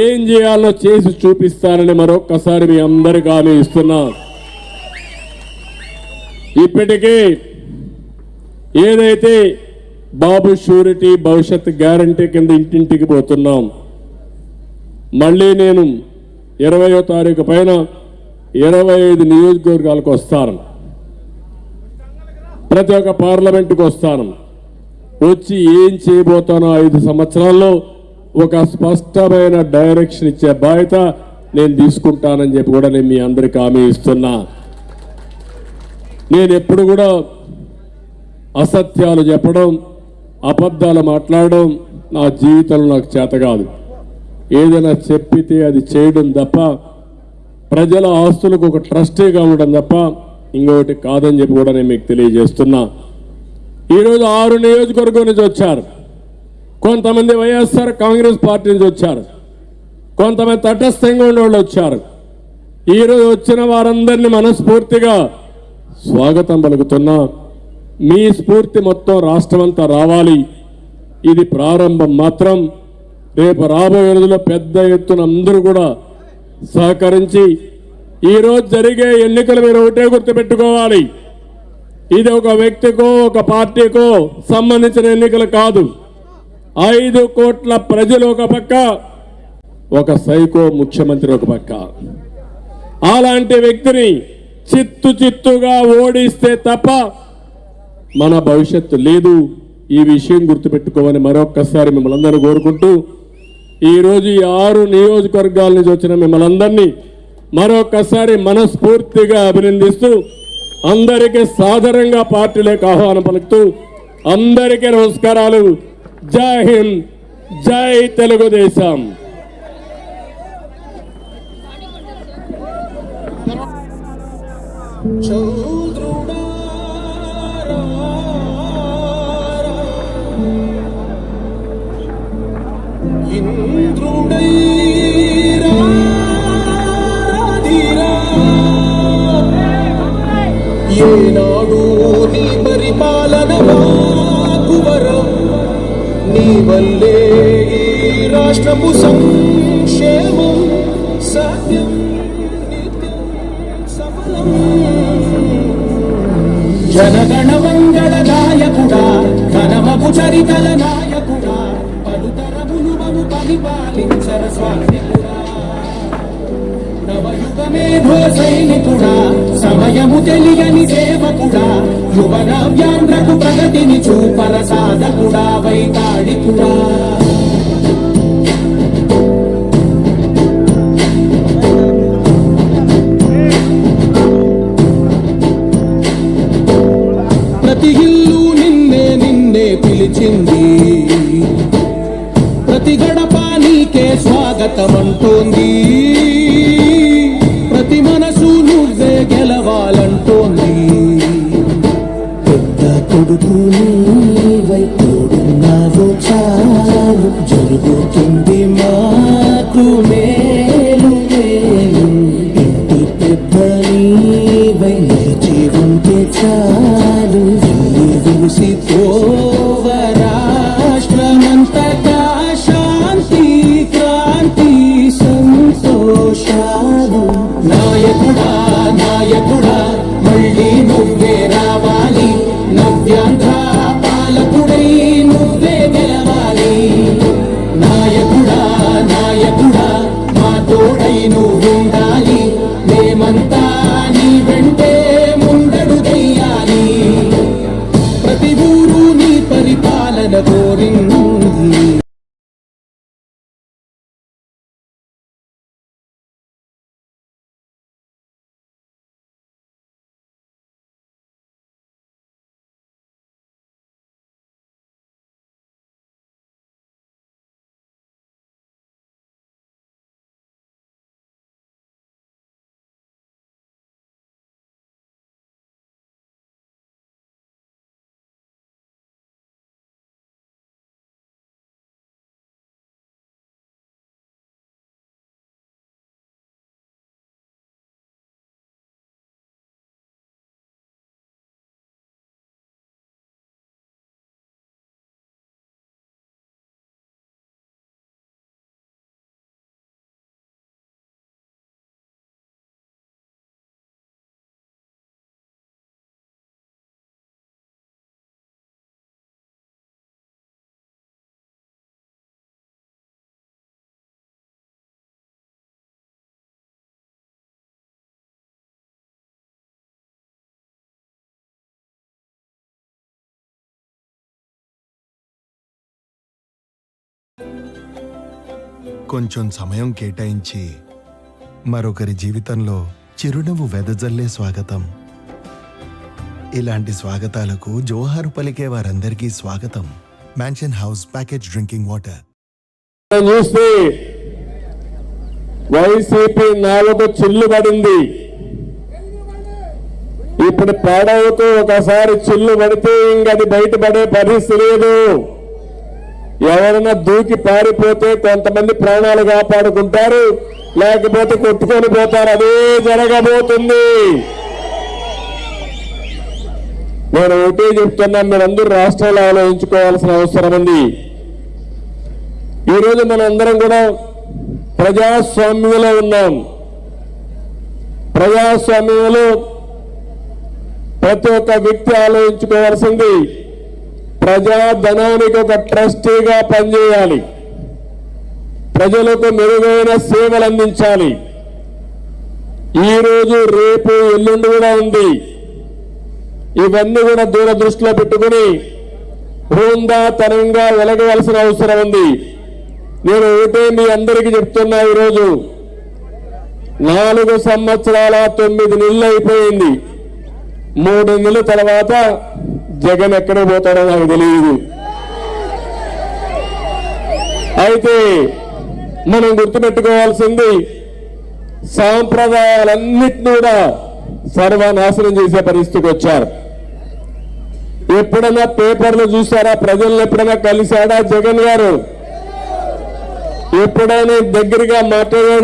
ఏం చేయాలో చేసి చూపిస్తానని మరొక్కసారి మీ అందరికీ హామీ ఇస్తున్నా. ఇప్పటికే ఏదైతే బాబు షూరిటీ భవిష్యత్ గ్యారంటీ కింద ఇంటింటికి పోతున్నాం, మళ్ళీ నేను 20వ తారీఖు పైన 25 నియోజకవర్గాలకు వస్తాను. ప్రతి ఒక్క పార్లమెంటుకు వస్తాను. వచ్చి ఏం చేయబోతానో 5 సంవత్సరాల్లో ఒక స్పష్టమైన డైరెక్షన్ ఇచ్చే బాధ్యత నేను తీసుకుంటానని చెప్పి కూడా నేను మీ అందరికీ హామీ ఇస్తున్నా. నేను ఎప్పుడు కూడా అసత్యాలు చెప్పడం, అబద్ధాలు మాట్లాడడం నా జీవితంలో నాకు చేత కాదు. ఏదైనా చెప్పితే అది చేయడం తప్ప, ప్రజల ఆస్తులకు ఒక ట్రస్టీగా ఉండడం తప్ప ఇంకొకటి కాదని చెప్పి కూడా నేను మీకు తెలియజేస్తున్నా. ఈరోజు 6 నియోజకవర్గం నుంచి వచ్చారు. కొంతమంది వైఎస్ఆర్ కాంగ్రెస్ పార్టీ నుంచి వచ్చారు, కొంతమంది తటస్థంగా ఉండేవాళ్ళు వచ్చారు. ఈరోజు వచ్చిన వారందరినీ మనస్ఫూర్తిగా స్వాగతం పలుకుతున్నా. మీ స్ఫూర్తి మొత్తం రాష్ట్రమంతా రావాలి. ఇది ప్రారంభం మాత్రం. రేపు రాబోయే రోజుల్లో పెద్ద ఎత్తున అందరూ కూడా సహకరించి, ఈరోజు జరిగే ఎన్నికలు మీరు ఒకటే గుర్తుపెట్టుకోవాలి, ఇది ఒక వ్యక్తికో ఒక పార్టీకో సంబంధించిన ఎన్నికలు కాదు. 5 కోట్ల ప్రజలు ఒక పక్క, ఒక సైకో ముఖ్యమంత్రి ఒక పక్క. అలాంటి వ్యక్తిని చిత్తుగా ఓడిస్తే తప్ప మన భవిష్యత్తు లేదు. ఈ విషయం గుర్తుపెట్టుకోమని మరొక్కసారి మిమ్మల్ని అందరూ కోరుకుంటూ, ఈరోజు ఈ 6 నియోజకవర్గాల నుంచి వచ్చిన మిమ్మల్ని అందరినీ మరొక్కసారి మనస్ఫూర్తిగా అభినందిస్తూ, అందరికీ సాదరంగా పార్టీలోకి ఆహ్వానం పలుకుతూ, అందరికీ నమస్కారాలు. జై హింద్, జై తెలుగుదేశం. ఏనాడు నీ పరిపాలన కువరం, నీ వల్లే ఈ రాష్ట్రపు సంక్షేమం సత్యం నిత్యం సఫలం. జనగణ మంగళ నాయకుడా, ఘనమగు చరితల నాయకుడా, పలుతరములు మము పరిపాలించర స్వామికుడా. నవయుగ మేధో సైనికుడా, సమయము తెలియని సేవకుడా, యువన వ్యాంధ్రకు ప్రగతిని చూపర సాధకుడా, వైతాళికుడా. ప్రతి ఇల్లు నిన్నే పిలిచింది, ప్రతి గడప నీకే స్వాగతమంటోంది, ప్రతి మనసు నువ్వే గెలవాలంటోంది. పెద్ద కొడుకు నీవై తోడున్నావు చాలు, జరుగుతుంది మాకు మేలు మేలు. ఇంటి పెద్ద నీవై నిలిచి ఉంటే చాలు, వెలిసి పోవ రాష్ట్రమంతటా శాంతి క్రాంతి కొంచెం సమయం కేటాయించి మరొకరి జీవితంలో చిరునవ్వు వెదజల్లే స్వాగతం. ఇలాంటి స్వాగతాలకు జోహారు పలికే వారందరికీ స్వాగతం. Mansion house package drinking water. చూస్తే వైసీపీ నాలుగు చిల్లు పడింది. ఇప్పుడు పడవకు ఒకసారి చిల్లు పడితే ఇంకది బయటపడే పరిస్థితి లేదు. ఎవరైనా దూకి పారిపోతే కొంతమంది ప్రాణాలు కాపాడుకుంటారు, లేకపోతే కొట్టుకొని పోతారు. అదే జరగబోతుంది. నేను ఒకటే చెప్తున్నా, మీరందరూ రాష్ట్రాలు ఆలోచించుకోవాల్సిన అవసరం ఉంది. ఈరోజు మనం అందరం కూడా ప్రజాస్వామ్యంలో ఉన్నాం. ప్రజాస్వామ్యంలో ప్రతి ఒక్క వ్యక్తి ఆలోచించుకోవాల్సింది, ప్రజాధనానికి ఒక ట్రస్టీగా పనిచేయాలి, ప్రజలకు మెరుగైన సేవలు అందించాలి. ఈరోజు రేపు ఎల్లుండి కూడా ఉంది. ఇవన్నీ కూడా దూరదృష్టిలో పెట్టుకుని హుందాతనంగా వెలగవలసిన అవసరం ఉంది. నేను ఒకటే మీ అందరికీ చెప్తున్నా, ఈరోజు 4 సంవత్సరాల 9 నెలలు అయిపోయింది. 3 నెలల తర్వాత జగన్ ఎక్కడ పోతాడో నాకు తెలియదు. అయితే మనం గుర్తుపెట్టుకోవాల్సింది, సాంప్రదాయాలన్నింటినీ కూడా సర్వనాశనం చేసే పరిస్థితికి వచ్చారు. ఎప్పుడైనా పేపర్లు చూసారా? ప్రజలను ఎప్పుడైనా కలిశాడా జగన్ గారు? ఎప్పుడైనా దగ్గరగా మాట్లాడా?